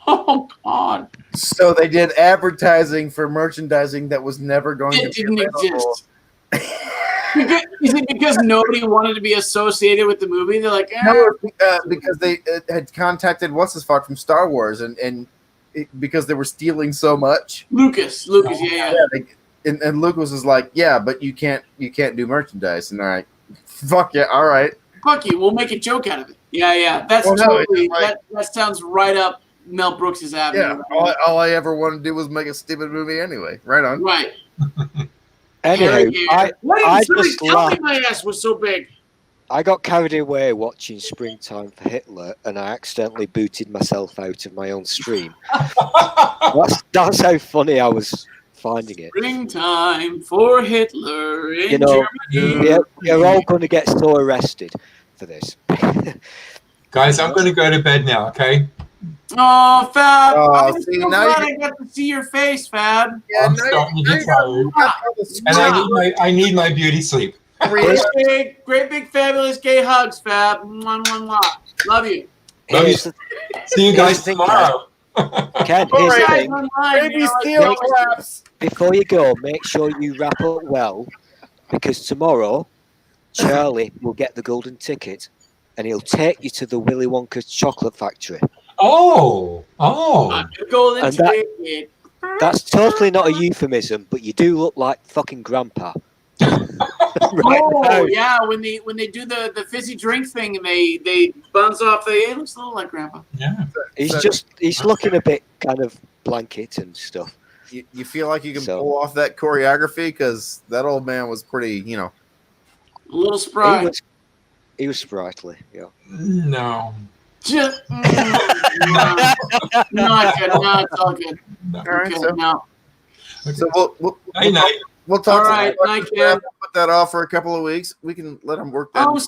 Oh God! So they did advertising for merchandising that was never going to didn't exist. Is it because nobody wanted to be associated with the movie? They're like, no, because they had contacted what's his fuck from Star Wars, and because they were stealing so much. Lucas, yeah. And Lucas was like, yeah, but you can't do merchandise, and they're like, fuck yeah, all right, fuck you, we'll make a joke out of it. Yeah, that's totally that sounds right up Mel Brooks' avenue. Yeah, all I ever wanted to do was make a stupid movie anyway. Right on. Right. Anyway, I just tell me my ass was so big. I got carried away watching Springtime for Hitler, and I accidentally booted myself out of my own stream. That's how funny I was finding it. Springtime for Hitler in Germany. You're all going to get so arrested for this. Guys, I'm going to go to bed now, okay? Oh, Fab. I'm see, so glad I got to see your face, Fab. Yeah, I'm starting to get tired. And I need my beauty sleep. Great big, fabulous gay hugs, Fab. Mwah, mwah, mwah. Love you. Love you. See you guys tomorrow. Ken, here's the thing. Before you go, make sure you wrap up well, because tomorrow Charlie will get the golden ticket and he'll take you to the Willy Wonka chocolate factory. Oh. Golden ticket. That's totally not a euphemism, but you do look like fucking Grandpa. Yeah, when they do the fizzy drink thing and they bounce off it looks a little like Grandpa. Yeah. He's looking a bit kind of blanket and stuff. You feel like you can pull off that choreography? Because that old man was pretty, A little spry. He was sprightly. Yeah. No. Just, no. Not good. No, it's all good. No. All right, Okay, so, no. so Night night. we'll talk. All right, night, Ken. Put that off for a couple of weeks. We can let him work that. I'm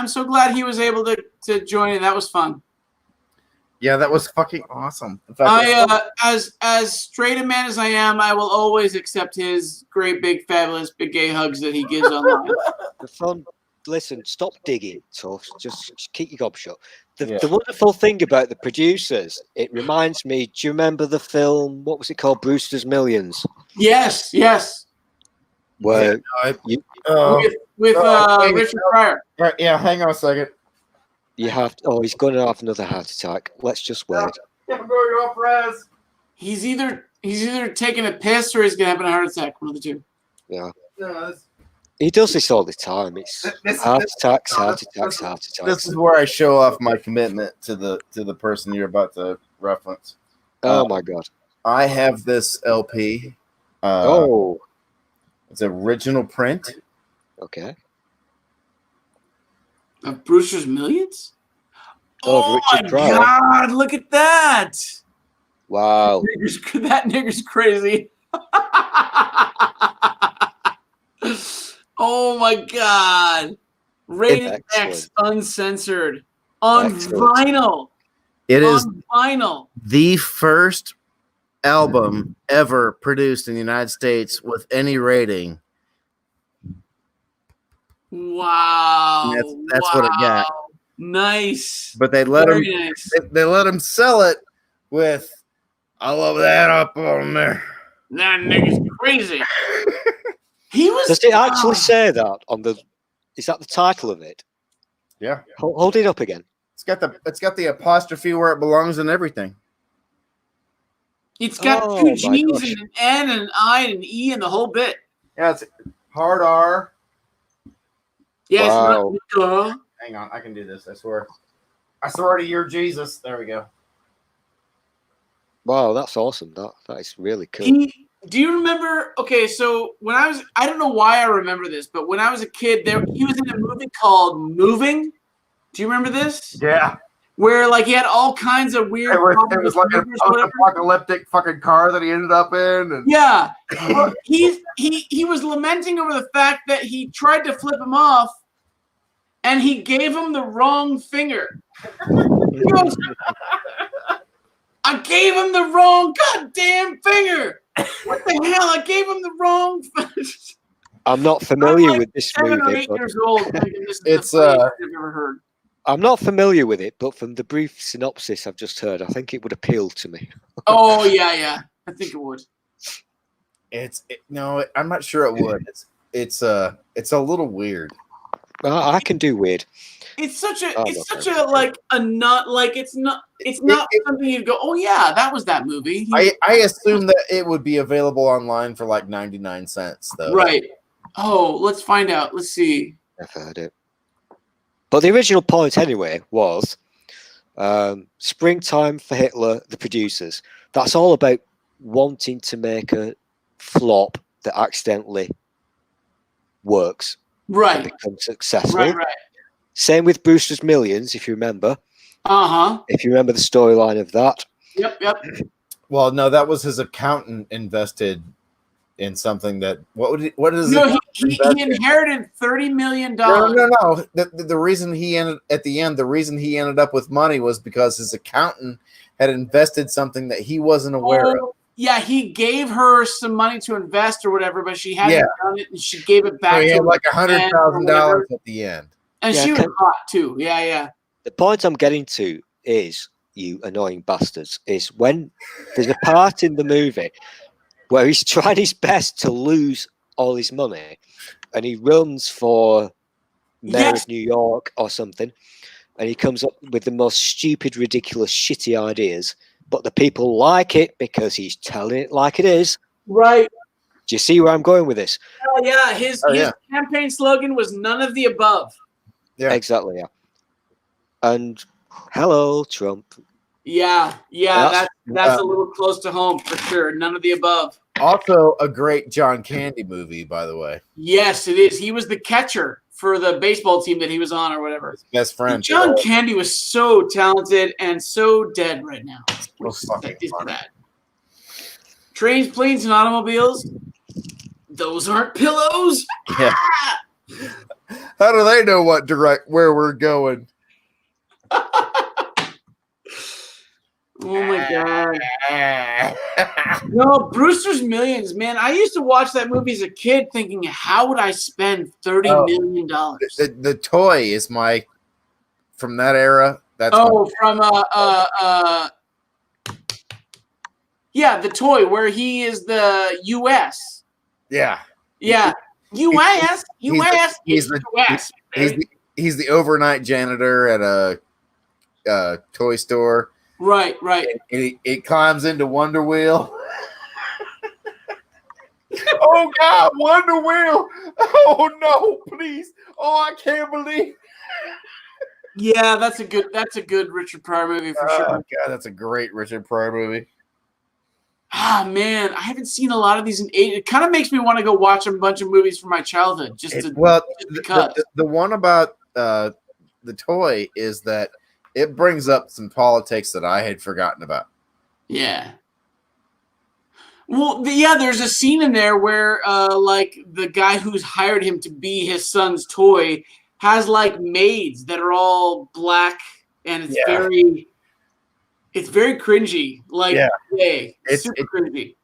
so glad he was able to join in. That was fun. Yeah, that was fucking awesome. In fact, As straight a man as I am, I will always accept his great, big, fabulous, big gay hugs that he gives online. The fun. Listen, stop digging, Tuff. Just keep your gob shut. Yeah. The wonderful thing about the producers, it reminds me. Do you remember the film? What was it called? Brewster's Millions. Yes. Where With wait, Richard Pryor. right, yeah, hang on a second. you have. Oh, he's going to have another heart attack. Let's just wait. I'm going off res. He's either taking a piss or he's gonna have a heart attack. One of the two. Yeah. No, He does this all the time. It's heart attacks. this is where I show off my commitment to the person you're about to reference. Oh my god. I have this LP. It's original print. Okay. Of Brewster's Millions? Oh, my Richard Pryor. God, look at that. Wow. That nigger's crazy. Oh my God. Rated X, uncensored. On Excellent. vinyl. It is On vinyl. the first album ever produced in the United States with any rating. Wow. That's what it got. Nice. But they let Very him nice. they let him sell it with I love that up on there. That nigga's crazy. He was. Does it actually say that on the? Is that the title of it? Yeah. Hold it up again. It's got the apostrophe where it belongs and everything. It's got Oh, two my G's gosh. and an N and an I and an E and the whole bit. Yeah, it's hard R. Yeah, Wow. it's not. Hang on, I can do this, I swear. I swear to your Jesus. There we go. Wow, that's awesome. That is really cool. Do you remember? Okay, so when I don't know why I remember this, but when I was a kid, he was in a movie called Moving. Do you remember this? Yeah. Where like he had all kinds of weird. It was like an apocalyptic fucking car that he ended up in. And Yeah, well, he was lamenting over the fact that he tried to flip him off, and he gave him the wrong finger. He goes, I gave him the wrong goddamn finger. What the hell? I gave him the wrong. I'm not familiar I'm like with this 7 or movie. 8 But years old. Thinking this is It's, the funniest thing I've ever heard. I'm not familiar with it, but from the brief synopsis I've just heard, I think it would appeal to me. Oh yeah, I think it would. No, I'm not sure it would. It's a little weird. I can do weird. It's such a, Oh, it's okay. such a like a not like it's not something you'd go, oh yeah, that was that movie. I assume that it would be available online for like 99 cents though. Right. Oh, let's find out. Let's see. I've heard it. But the original point, anyway, was Springtime for Hitler, the producers. That's all about wanting to make a flop that accidentally works and Right. becomes successful. Right. Same with Brewster's Millions, if you remember. Uh-huh. If you remember the storyline of that. Yep. Well, no, that was his accountant invested in something that what is No, it? he inherited $30 million. No. The reason he ended up with money was because his accountant had invested something that he wasn't aware of. Yeah, he gave her some money to invest or whatever, but she hadn't done it, and she gave it back. So he to had him like at the end or $100,000 whatever. at the end. And Yeah, she was hot too. Yeah. The point I'm getting to is, you annoying bastards, is when there's a part in the movie where he's trying his best to lose all his money, and he runs for mayor of New York or something, and he comes up with the most stupid, ridiculous, shitty ideas, but the people like it because he's telling it like it is. Right. Do you see where I'm going with this? Oh, yeah. His campaign slogan was none of the above. Yeah. Exactly, yeah. And hello, Trump. Yeah. That's a little close to home for sure. None of the above. Also, a great John Candy movie, by the way. Yes, it is. He was the catcher for the baseball team that he was on or whatever. His best friend. John Candy was so talented and so dead right now. So fucking It's funny. bad. Trains, planes, and automobiles. Those aren't pillows. Yeah. How do they know where we're going? Oh my god. No, Brewster's Millions, man. I used to watch that movie as a kid thinking, how would I spend $30 million? The toy is from that era. That's yeah, the toy where he is the US. Yeah. Yeah. US. He's the overnight janitor at a toy store. Right. And it climbs into Wonder Wheel. Oh God, Wonder Wheel! Oh no, please! Oh, I can't believe. Yeah, that's a good Richard Pryor movie for sure. God, that's a great Richard Pryor movie. Ah man, I haven't seen a lot of these in age. It kind of makes me want to go watch a bunch of movies from my childhood. Because. The one about the toy is that it brings up some politics that I had forgotten about. Yeah. Well, there's a scene in there where, like, the guy who's hired him to be his son's toy has, like, maids that are all black, and it's very cringy. Like, it's super cringy.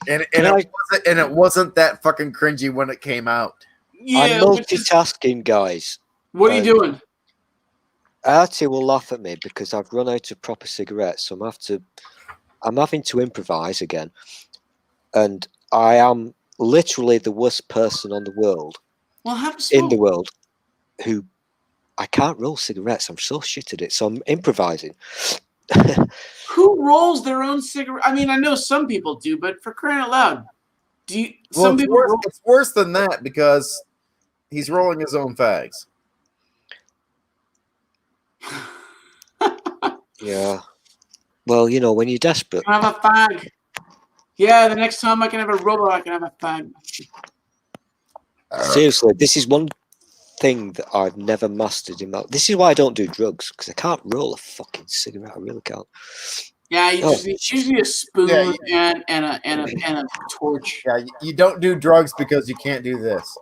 And it wasn't that fucking cringy when it came out. Yeah, I'm multitasking, guys. What are you doing? Artie will laugh at me because I've run out of proper cigarettes, so I'm having to improvise again. And I am literally the worst person on the world. Well, have a smoke. In the world who I can't roll cigarettes. I'm so shit at it. So I'm improvising. Who rolls their own cigarette? I mean, I know some people do, but for crying out loud, it's worse than that because he's rolling his own fags. Yeah. Well, you know, when you're desperate. I have a fag. Yeah, the next time I can have a robot, I can have a fag. Seriously, this is one thing that I've never mastered in my. This is why I don't do drugs, because I can't roll a fucking cigarette. I really can't. Yeah, it's usually a spoon and a torch. Yeah, you don't do drugs because you can't do this.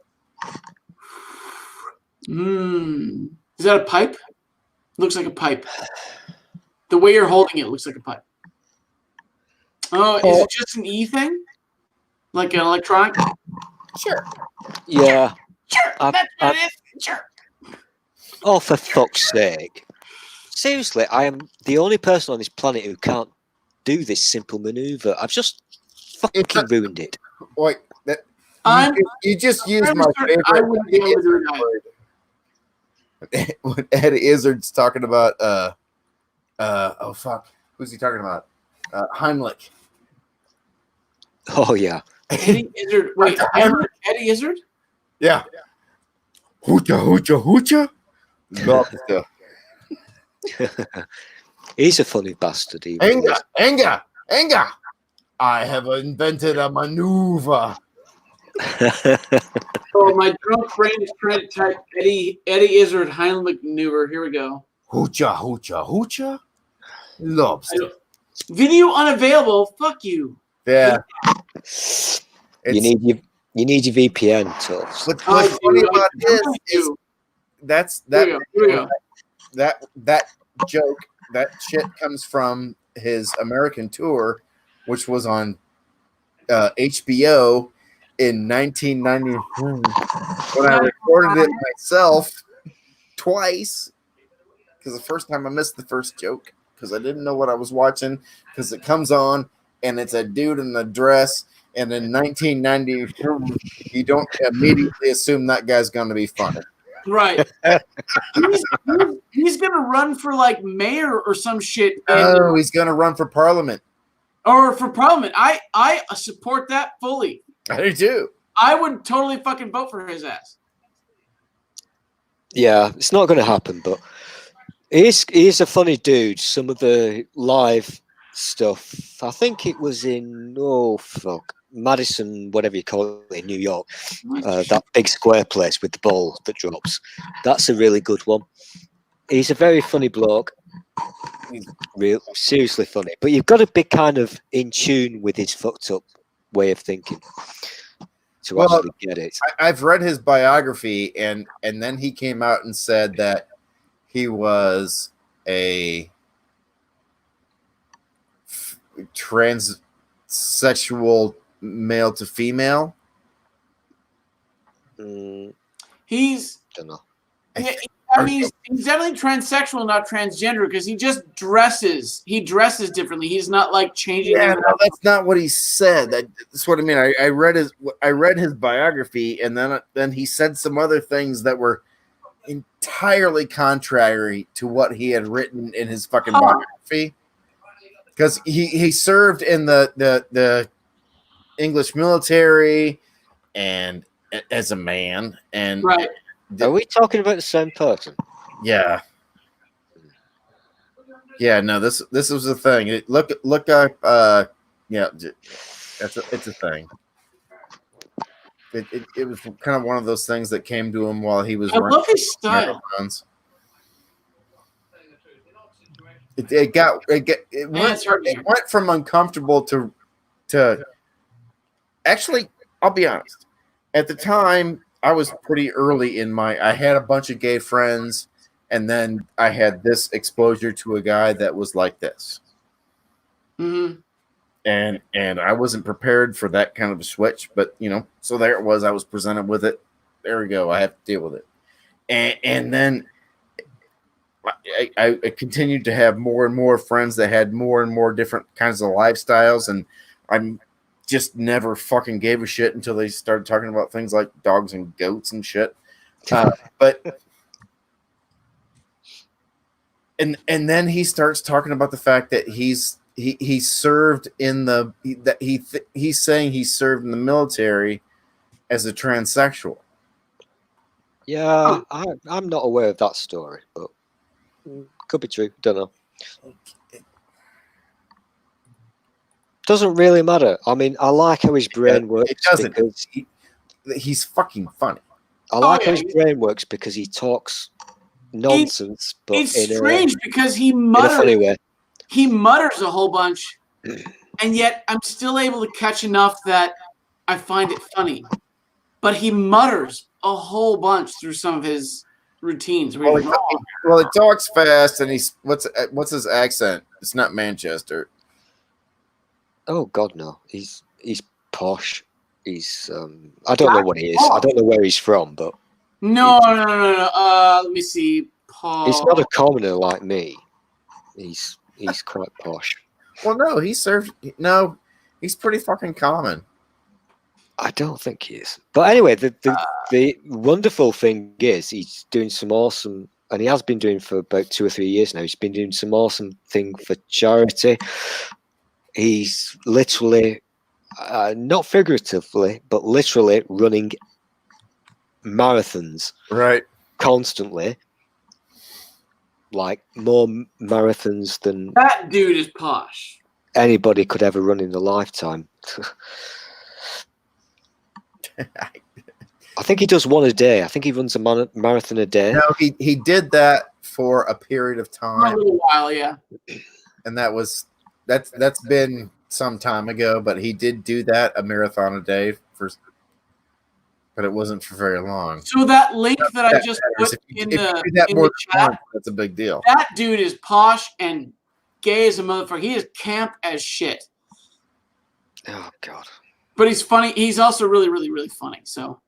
Is that a pipe? Looks like a pipe. The way you're holding it looks like a pipe. Oh, is it just an E thing? Like an electronic? Sure. Yeah. Sure. That's what it is. Sure. Oh, for fuck's sake. Seriously, I am the only person on this planet who can't do this simple maneuver. I've just fucking ruined it. Wait, you just used my favorite. I wouldn't be able to do that. When Eddie Izzard's talking about oh fuck, who's he talking about? Heimlich. Oh yeah. Eddie Izzard. Wait, Eddie Izzard? Yeah. Hoocha. Lobster. He's a funny bastard. Anger. I have invented a maneuver. Oh, my drunk brain is trying to type Eddie Izzard Heimlich maneuver. Here we go. Hoocha. Lobster. Video unavailable. Fuck you. Yeah. You need your VPN, Tubbs. What's funny about this is that joke, that shit comes from his American tour, which was on HBO in 1994 when I recorded it myself twice, because the first time I missed the first joke because I didn't know what I was watching, because it comes on and it's a dude in a dress, and in 1994 you don't immediately assume that guy's going to be funny. Right. he's going to run for like mayor or some shit. Oh, he's going to run for parliament. Or for parliament. I support that fully. I do too. I would totally fucking vote for his ass. Yeah, it's not going to happen, but he's a funny dude. Some of the live stuff, I think it was in Madison, whatever you call it in New York, that big square place with the ball that drops. That's a really good one. He's a very funny bloke. He's seriously funny. But you've got to be kind of in tune with his fucked up way of thinking to actually get it. I've read his biography, and then he came out and said that he was a transsexual male to female. He's Don't know. I mean, he's definitely transsexual, not transgender, because he just dresses. He dresses differently. He's not like changing. Yeah, no, that's not what he said. That's what I mean. I read his biography, and then he said some other things that were entirely contrary to what he had written in his fucking biography. Because he served in the English military and as a man, and right. Are we talking about the same person? Yeah. Yeah, no, this was the thing. Look up yeah, it's a thing. It was kind of one of those things that came to him while he was I love his style. marathons. It went from uncomfortable to actually, I'll be honest. At the time, I was pretty early in I had a bunch of gay friends, and then I had this exposure to a guy that was like this. Mm-hmm. And I wasn't prepared for that kind of a switch, but so there it was. I was presented with it. There we go. I have to deal with it. And then I continued to have more and more friends that had more and more different kinds of lifestyles, and I'm just never fucking gave a shit until they started talking about things like dogs and goats and shit. But and then he starts talking about the fact that he served in he's saying he served in the military as a transsexual. Yeah, I'm not aware of that story, but could be true. Don't know. Doesn't really matter. I mean, I like how his brain works. It doesn't. He's fucking funny. I like how his brain works because he talks nonsense, but it's in strange because he in a funny way. He mutters a whole bunch, and yet I'm still able to catch enough that I find it funny. But he mutters a whole bunch through some of his routines. Well, he talks fast, and what's his accent? It's not Manchester. Oh God, no. He's posh. He's I don't know what he is. I don't know where he's from, but no. Let me see. Paul. He's not a commoner like me. He's quite posh. Well, no, he's pretty fucking common. I don't think he is. But anyway, the wonderful thing is he's doing some awesome, and he has been doing for about 2 or 3 years now. He's been doing some awesome thing for charity. He's literally, not figuratively, but literally running marathons. Right. Constantly. Like more marathons than that dude is posh. Anybody could ever run in a lifetime. I think he does one a day. I think he runs a marathon a day. No, he did that for a period of time. For a little while, yeah. And that's been some time ago, but he did do that, a marathon a day but it wasn't for very long. So that link that I just put in the chat, that's a big deal. That dude is posh and gay as a motherfucker. He is camp as shit. Oh God. But he's funny. He's also really, really, really funny. So.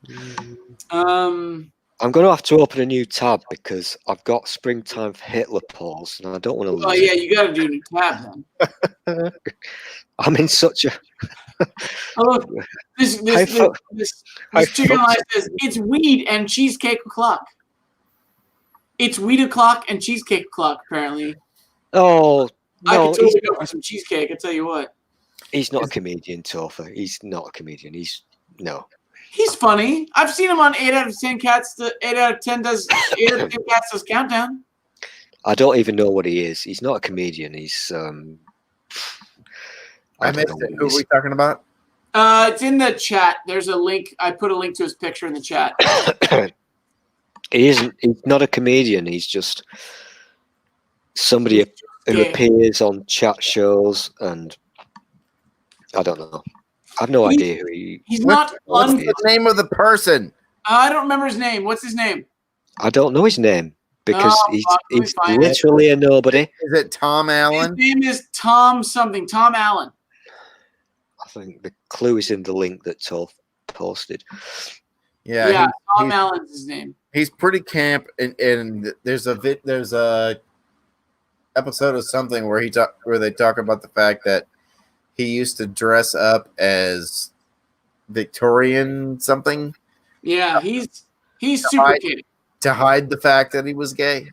I'm going to have to open a new tab because I've got Springtime for Hitler polls and I don't want to lose. Oh yeah, you got to do a new tab then. I'm in such a. Oh, look, this chicken line says it's weed and cheesecake o'clock. It's weed o'clock and cheesecake o'clock. Apparently. Oh no! I can totally go for some cheesecake. I tell you what. He's not a comedian, Topher. He's not a comedian. He's funny. I've seen him on 8 out of 10 cats. 8 out of 10 does 8 out of 10 cats does countdown. I don't even know what he is. He's not a comedian. He's I don't missed know it. what Who he are we is. talking about? It's in the chat. There's a link. I put a link to his picture in the chat. He isn't. He's not a comedian. He's just somebody who gay. appears on chat shows, and I don't know. I have no idea who he. He's not What's un. the name of the person? I don't remember his name. What's his name? I don't know his name because Oh, fuck, let me he's find it. literally a nobody. Is it Tom His Allen? name is Tom something. Tom Allen. I think the clue is in the link that Toph posted. Yeah, Tom Allen's his name. he's pretty camp, and there's a episode of something where they talk about the fact that he used to dress up as Victorian something. Yeah, he's super gay. To hide the fact that he was gay.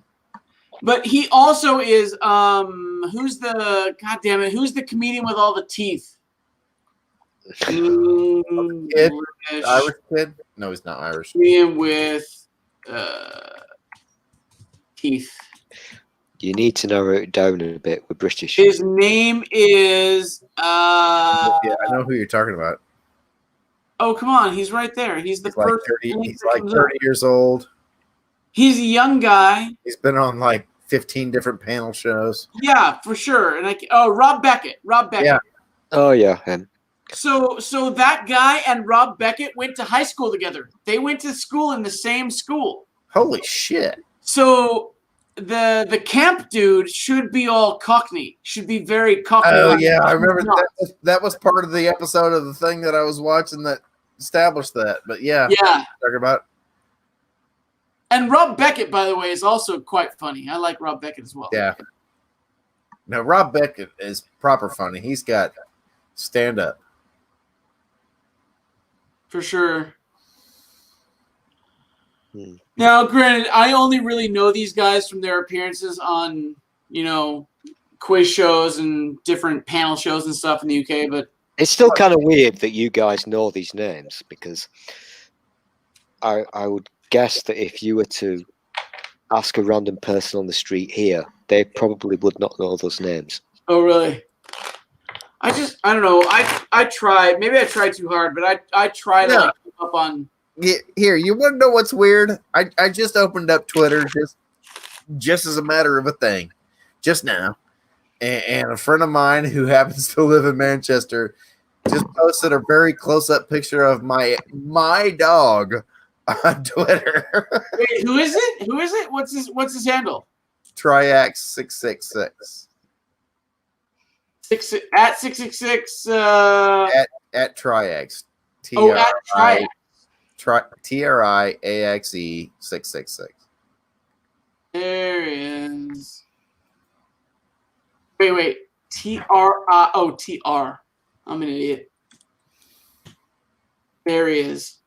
But he also is who's the comedian with all the teeth? Kid? Irish kid? No, he's not Irish. Comedian with teeth. You need to narrow it down a bit with British. His name is Yeah, I know who you're talking about. Oh, come on, he's right there. He's the He's like first. 30, he's like 30 years old. He's a young guy. He's been on like 15 different panel shows. Yeah, for sure. And Rob Beckett. Yeah. Oh yeah, him. So that guy and Rob Beckett went to high school together. They went to school in the same school. Holy shit. So the camp dude should be all Cockney. Should be very Cockney. Oh yeah, I remember that was part of the episode of the thing that I was watching that established that. But yeah. Talking about. And Rob Beckett, by the way, is also quite funny. I like Rob Beckett as well. Yeah. Now Rob Beckett is proper funny. He's got stand up. For sure. Hmm. Now, granted, I only really know these guys from their appearances on, quiz shows and different panel shows and stuff in the UK, but It's still kind of weird that you guys know these names because I would guess that if you were to ask a random person on the street here, they probably would not know those names. Oh, really? I don't know. I tried. Maybe I tried too hard, but I tried to keep up on. Here, you want to know what's weird? I just opened up Twitter just as a matter of a thing, just now, and a friend of mine who happens to live in Manchester just posted a very close-up picture of my dog on Twitter. Wait, who is it? Who is it? What's his handle? Triax666. At 666. At Triax. At Triax. TRIAXE 666. There he is. Wait. TR. I'm an idiot. There he is.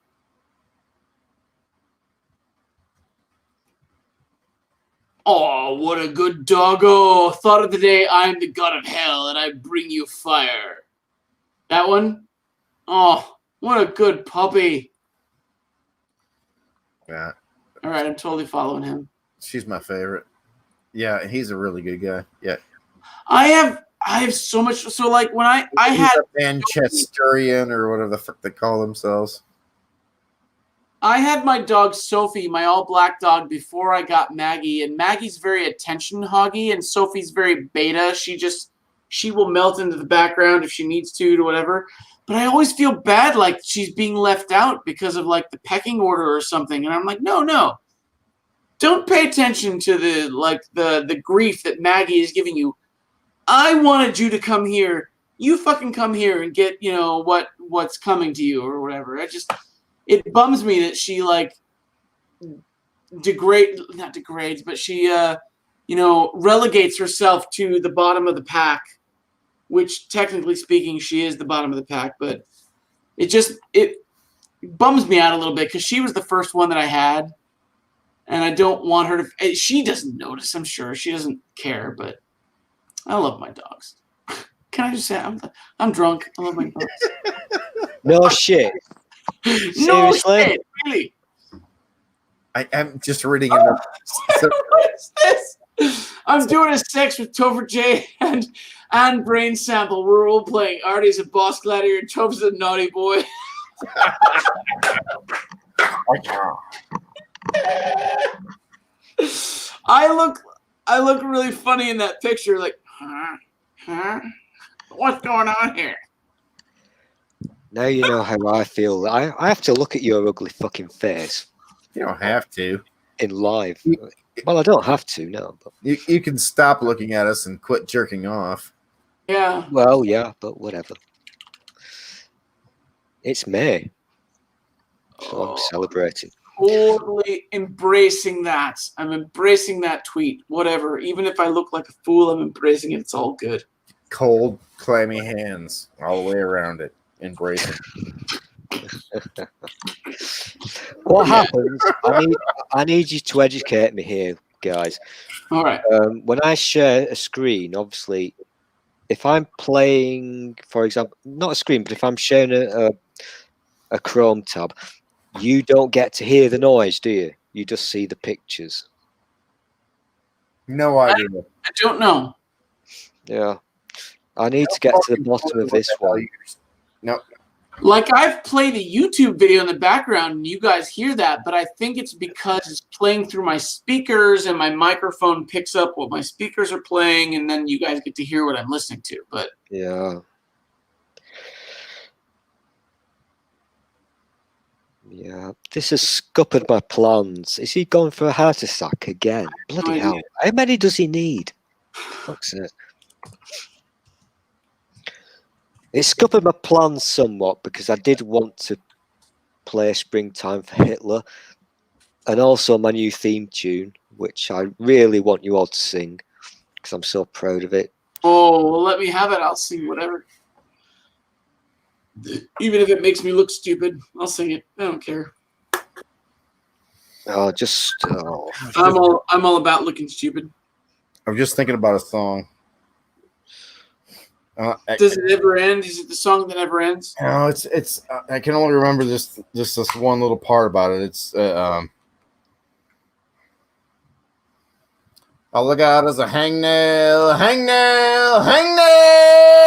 Oh, what a good doggo. Thought of the day, I am the god of hell, and I bring you fire. That one? Oh, what a good puppy. Yeah. All right, I'm totally following him. She's my favorite. Yeah, he's a really good guy. Yeah. I have so much. So like when I He's had a Manchesterian or whatever the fuck they call themselves. I had my dog Sophie, my all black dog, before I got Maggie, and Maggie's very attention hoggy, and Sophie's very beta. She will melt into the background if she needs to whatever. But I always feel bad, like she's being left out because of like the pecking order or something, and I'm like, no, don't pay attention to the grief that Maggie is giving you. I wanted you to come here. You fucking come here and get what's coming to you or whatever. It bums me that she like not degrades, but she relegates herself to the bottom of the pack, which technically speaking she is the bottom of the pack, but it bums me out a little bit because she was the first one that I had, and I don't want her to. She doesn't notice, I'm sure. She doesn't care, but I love my dogs. Can I just say I'm drunk? I love my dogs. No shit. No Seriously? shit, really. I'm just reading it. What is this? I'm doing a sex with Topher J and Brain Sample. We're role playing. Artie's a boss gladiator and Topher's a naughty boy. I look really funny in that picture. Like, huh? What's going on here? Now you know how I feel. I have to look at your ugly fucking face You don't have to. in live. Well, I don't have to, no. But, You can stop looking at us and quit jerking off. Yeah. well, yeah, but whatever. It's May, so I'm celebrating. Totally embracing that. I'm embracing that tweet. Whatever. Even if I look like a fool, I'm embracing it. It's all good. Cold, clammy hands all the way around it. Embrace it. What happens? I need you to educate me here, guys. All right. When I share a screen, obviously, if I'm playing, for example, not a screen, but if I'm sharing a Chrome tab, you don't get to hear the noise, do you? You just see the pictures. No idea. I don't know. Yeah. I need to get to the bottom of this one. No. Like, I've played a YouTube video in the background and you guys hear that, but I think it's because it's playing through my speakers and my microphone picks up what my speakers are playing and then you guys get to hear what I'm listening to. But Yeah. Yeah. This has scuppered my plans. Is he going for a heart attack again? Bloody idea. hell. How many does he need? Fuck's sake. It scuppered my plans somewhat because I did want to play Springtime for Hitler and also my new theme tune, which I really want you all to sing because I'm so proud of it. oh, well, let me have it. I'll sing whatever. Even if it makes me look stupid, I'll sing it. I don't care. Oh, just oh. I'm all about looking stupid. I'm just thinking about a song. Does it ever end? Is it the song that never ends? No, it's. I can only remember this one little part about it. It's all I got is a hangnail, hangnail, hangnail.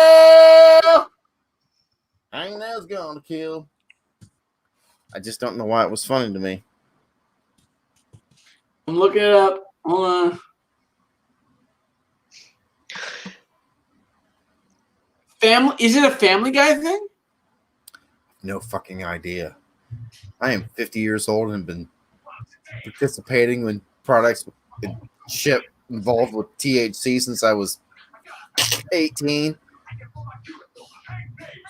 Hangnail's gonna kill. I just don't know why it was funny to me. I'm looking it up. Hold on. Family? Is it a Family Guy thing? No fucking idea. I am 50 years old and been participating in products and shit involved with THC since I was 18.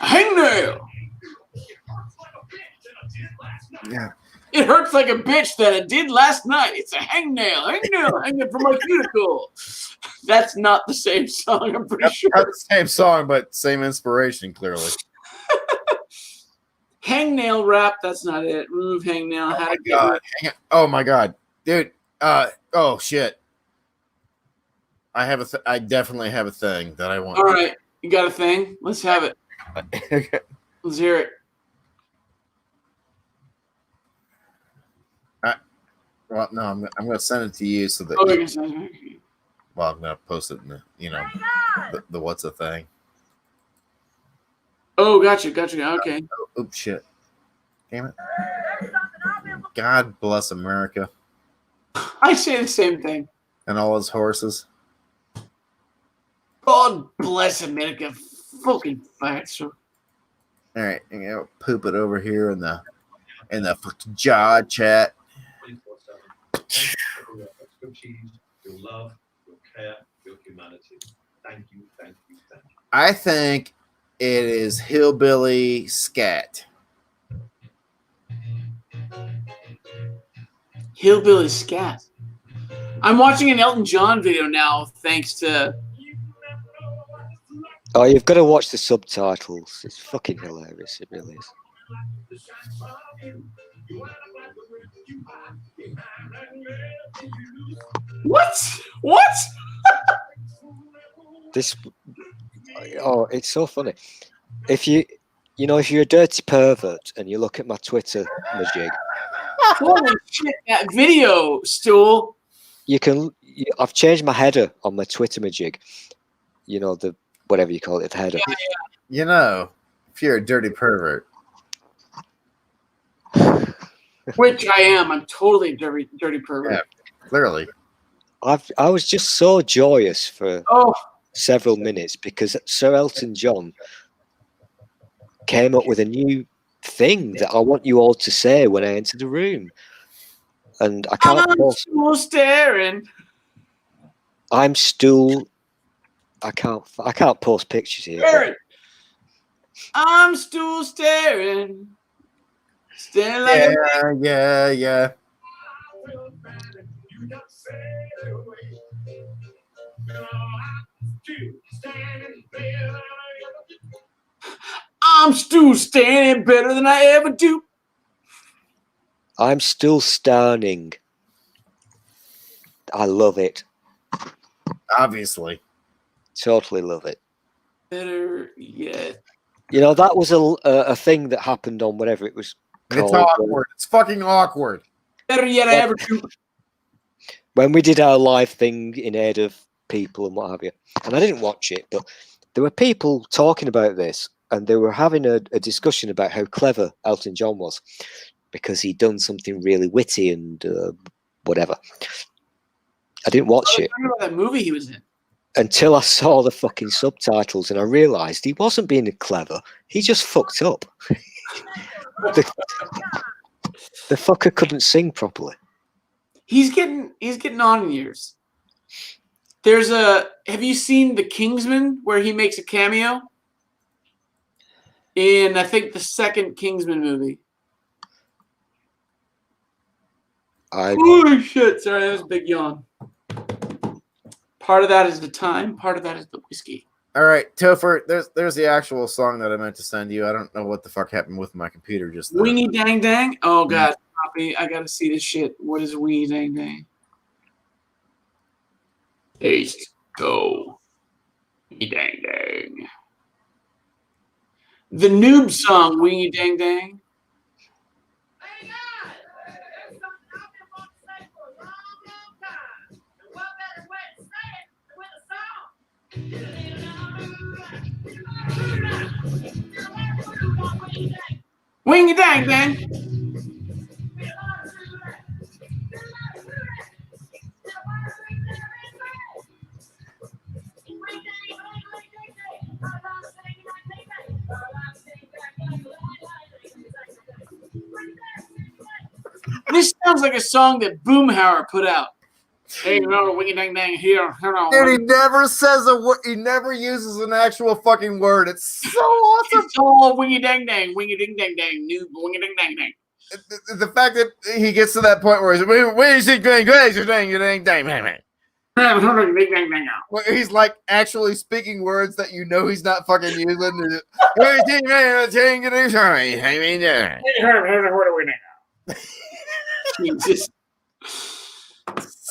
Hangnail. Yeah. It hurts like a bitch that I did last night. It's a hangnail. Hangnail. Hangnail from my cuticle. That's not the same song, I'm pretty sure. Not the same song, but same inspiration, clearly. Hangnail rap, that's not it. Remove hangnail. Oh my god. Oh my god. Dude. Oh shit. I definitely have a thing that I want. All right. You got a thing? Let's have it. Let's hear it. Well, no, I'm going to send it to you so that. Oh, Well, I'm going to post it in the, the what's a thing. Oh, gotcha. Okay. Oops, shit. Damn it. God bless America. I say the same thing. And all his horses. God bless America. Fucking facts. All right, poop it over here in the fucking jaw chat. Your cheese, your love, your care, your humanity. Thank you. I think it is hillbilly scat. Hillbilly scat. I'm watching an Elton John video now, thanks to. Oh, you've got to watch the subtitles. It's fucking hilarious. It really is. What? This. Oh, it's so funny. If you're a dirty pervert and you look at my Twitter, Majig. Holy shit! That video, Stool. I've changed my header on my Twitter majig. You know, the whatever you call it, the header. You know, if you're a dirty pervert. Which I am. I'm totally dirty pervert. Yeah, clearly. I was just so joyous for Oh, several minutes because Sir Elton John came up with a new thing that I want you all to say when I enter the room. And I can't I'm post. still staring. I'm Stool. I can't post pictures here. Staring. I'm still staring. Staring like a Yeah. I'm still standing better than I ever do. I'm still standing. I love it. Obviously. Totally love it. Better yet. You know, that was a thing that happened on whatever it was It's called. awkward. It's fucking awkward. Better yet I ever do. When we did our live thing in aid of people and what have you. And I didn't watch it, but there were people talking about this and they were having a discussion about how clever Elton John was because he'd done something really witty and whatever. I didn't watch it Talking about that movie he was in. until I saw the fucking subtitles and I realised he wasn't being clever. He just fucked up. the fucker couldn't sing properly. He's getting on in years. Have you seen The Kingsman where he makes a cameo? In I think the second Kingsman movie. Holy shit, sorry, that was a big yawn. Part of that is the time, part of that is the whiskey. All right, Topher, there's the actual song that I meant to send you. I don't know what the fuck happened with my computer just then. Wingy dang dang? Oh god, copy. I gotta see this shit. What is wingy dang dang? Haste, go. Wingy dang dang. The noob song, wingy dang dang. Wingy dang dang. This sounds like a song that Boomhauer put out. Hey, no, wingy dang dang here. Dude, he never says a word. He never uses an actual fucking word. It's so awesome. It's all wingy dang dang, wingy ding dang dang, noob, wingy ding dang dang. The fact that he gets to that point where he's where he's like actually speaking words that you know he's not fucking using. Jesus.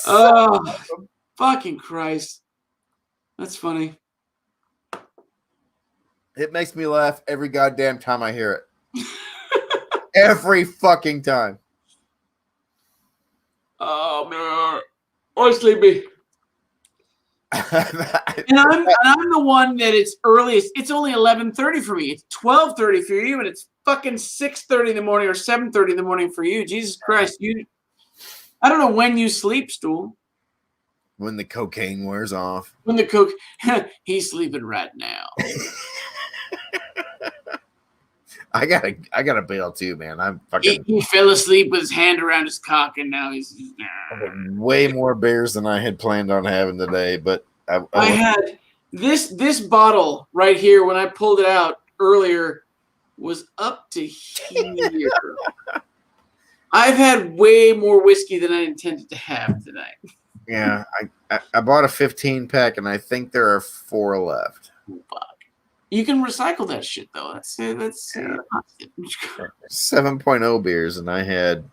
Oh, fucking Christ. That's funny. It makes me laugh every goddamn time I hear it. Every fucking time. Oh, man. Oh, sleepy. And I'm the one that it's earliest. It's only 11:30 for me. It's 12:30 for you, and it's fucking 6:30 in the morning or 7:30 in the morning for you. Jesus Christ, I don't know when you sleep, Stool. When the cocaine wears off. When the coke, he's sleeping right now. I gotta bail too, man. I'm fucking. He fell asleep with his hand around his cock, and now he's way more beers than I had planned on having today. But I had this bottle right here when I pulled it out earlier was up to here. I've had way more whiskey than I intended to have tonight. Yeah, I bought a 15-pack, and I think there are 4 left. Fuck. You can recycle that shit though. That's 7.0 beers, and I had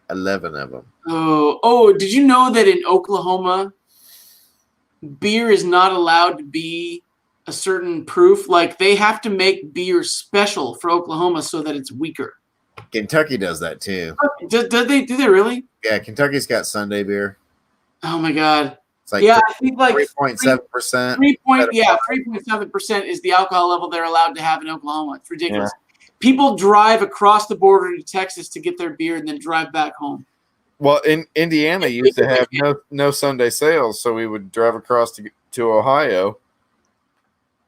11 of them. Oh! Did you know that in Oklahoma, beer is not allowed to be a certain proof? Like they have to make beer special for Oklahoma so that it's weaker. Kentucky does that too. Do they really? Yeah, Kentucky's got Sunday beer. Oh my god. It's like Yeah, I think like 3.7%. 3.7% is the alcohol level they're allowed to have in Oklahoma. It's ridiculous. People drive across the border to Texas to get their beer and then drive back home. Well, in Indiana used to have no Sunday sales, so we would drive across to Ohio.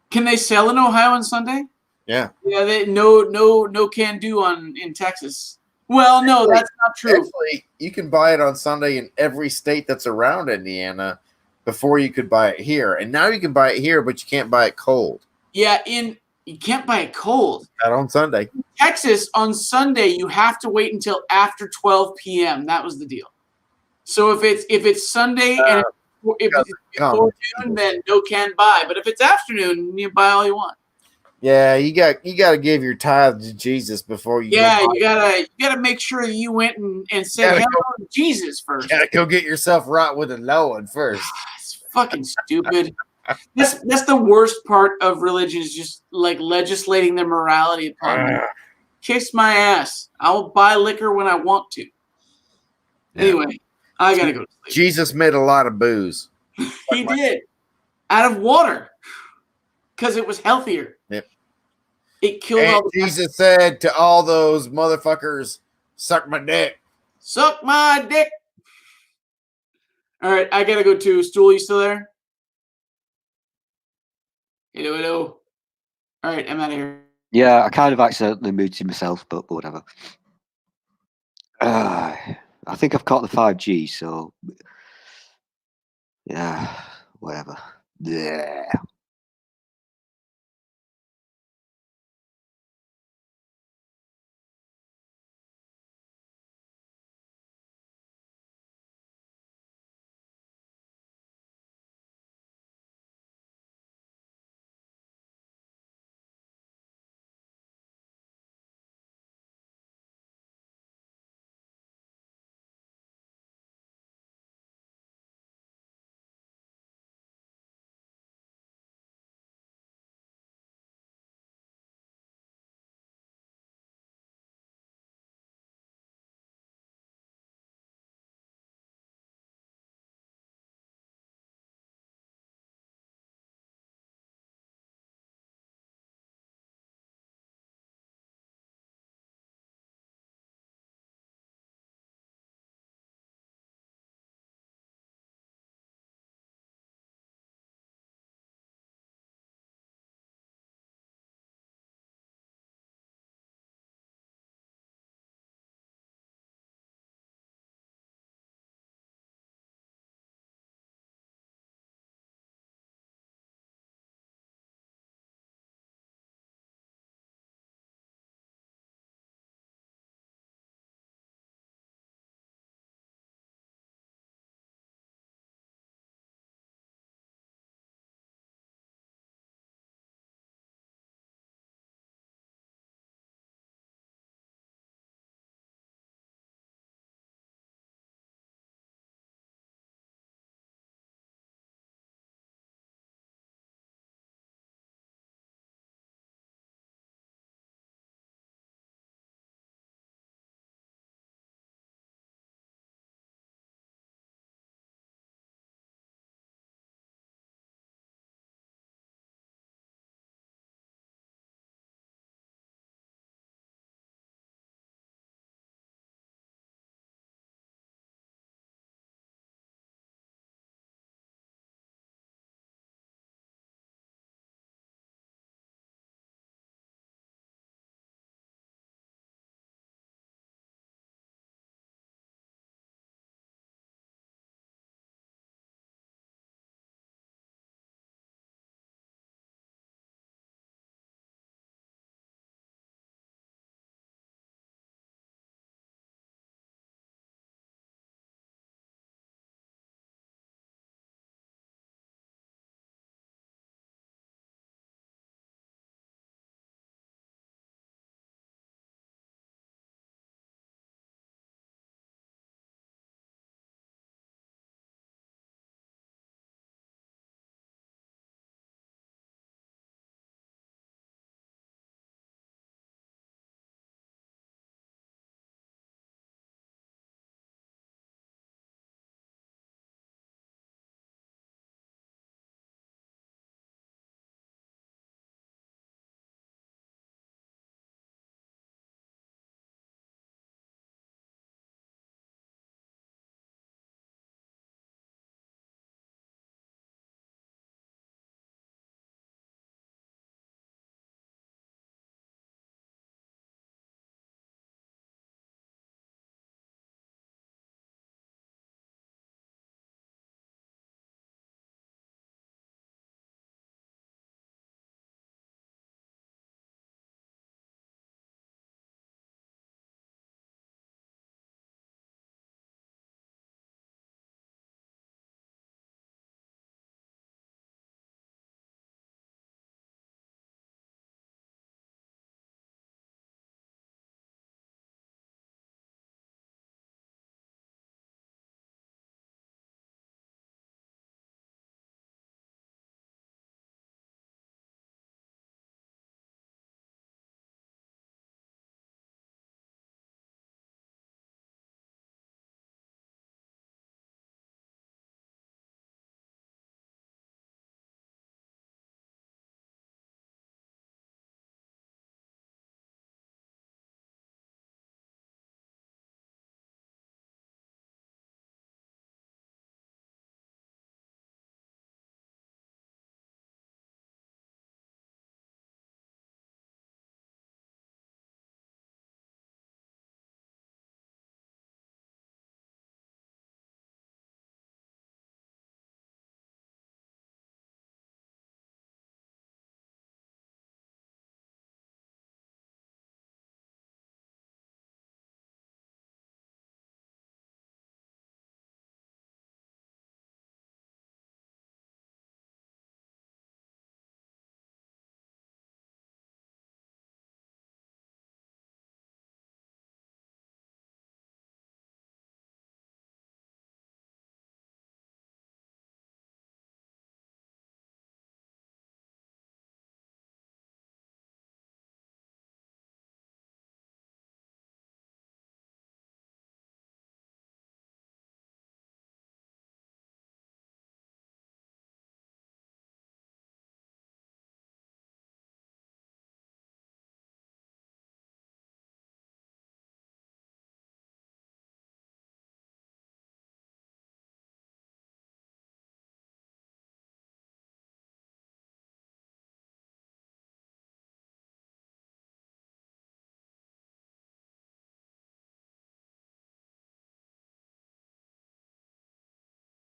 Can they sell in Ohio on Sunday? Yeah. Yeah, they no can do in Texas. Well, no, that's not true. Actually, you can buy it on Sunday in every state that's around Indiana before you could buy it here. And now you can buy it here, but you can't buy it cold. Yeah, you can't buy it cold. Not on Sunday. In Texas, on Sunday, you have to wait until after 12 p.m. That was the deal. So if it's Sunday and if it's before noon, then no can buy. But if it's afternoon, you buy all you want. Yeah, you got to give your tithe to Jesus before you. Yeah, you gotta make sure you went and said hello to Jesus first. You gotta go get yourself right with the Lord first. It's fucking stupid. That's the worst part of religion is just like legislating their morality upon me. Kiss my ass. I will buy liquor when I want to. Anyway, I gotta go to sleep. Jesus made a lot of booze. He did. Out of water. Because it was healthier. Yep. It killed And all the Jesus said to all those motherfuckers, suck my dick. Suck my dick. All right, I gotta go too. Stool, you still there? Hello. All right, I'm out of here. Yeah, I kind of accidentally muted myself, but whatever. I think I've caught the 5G, so yeah, whatever. Yeah.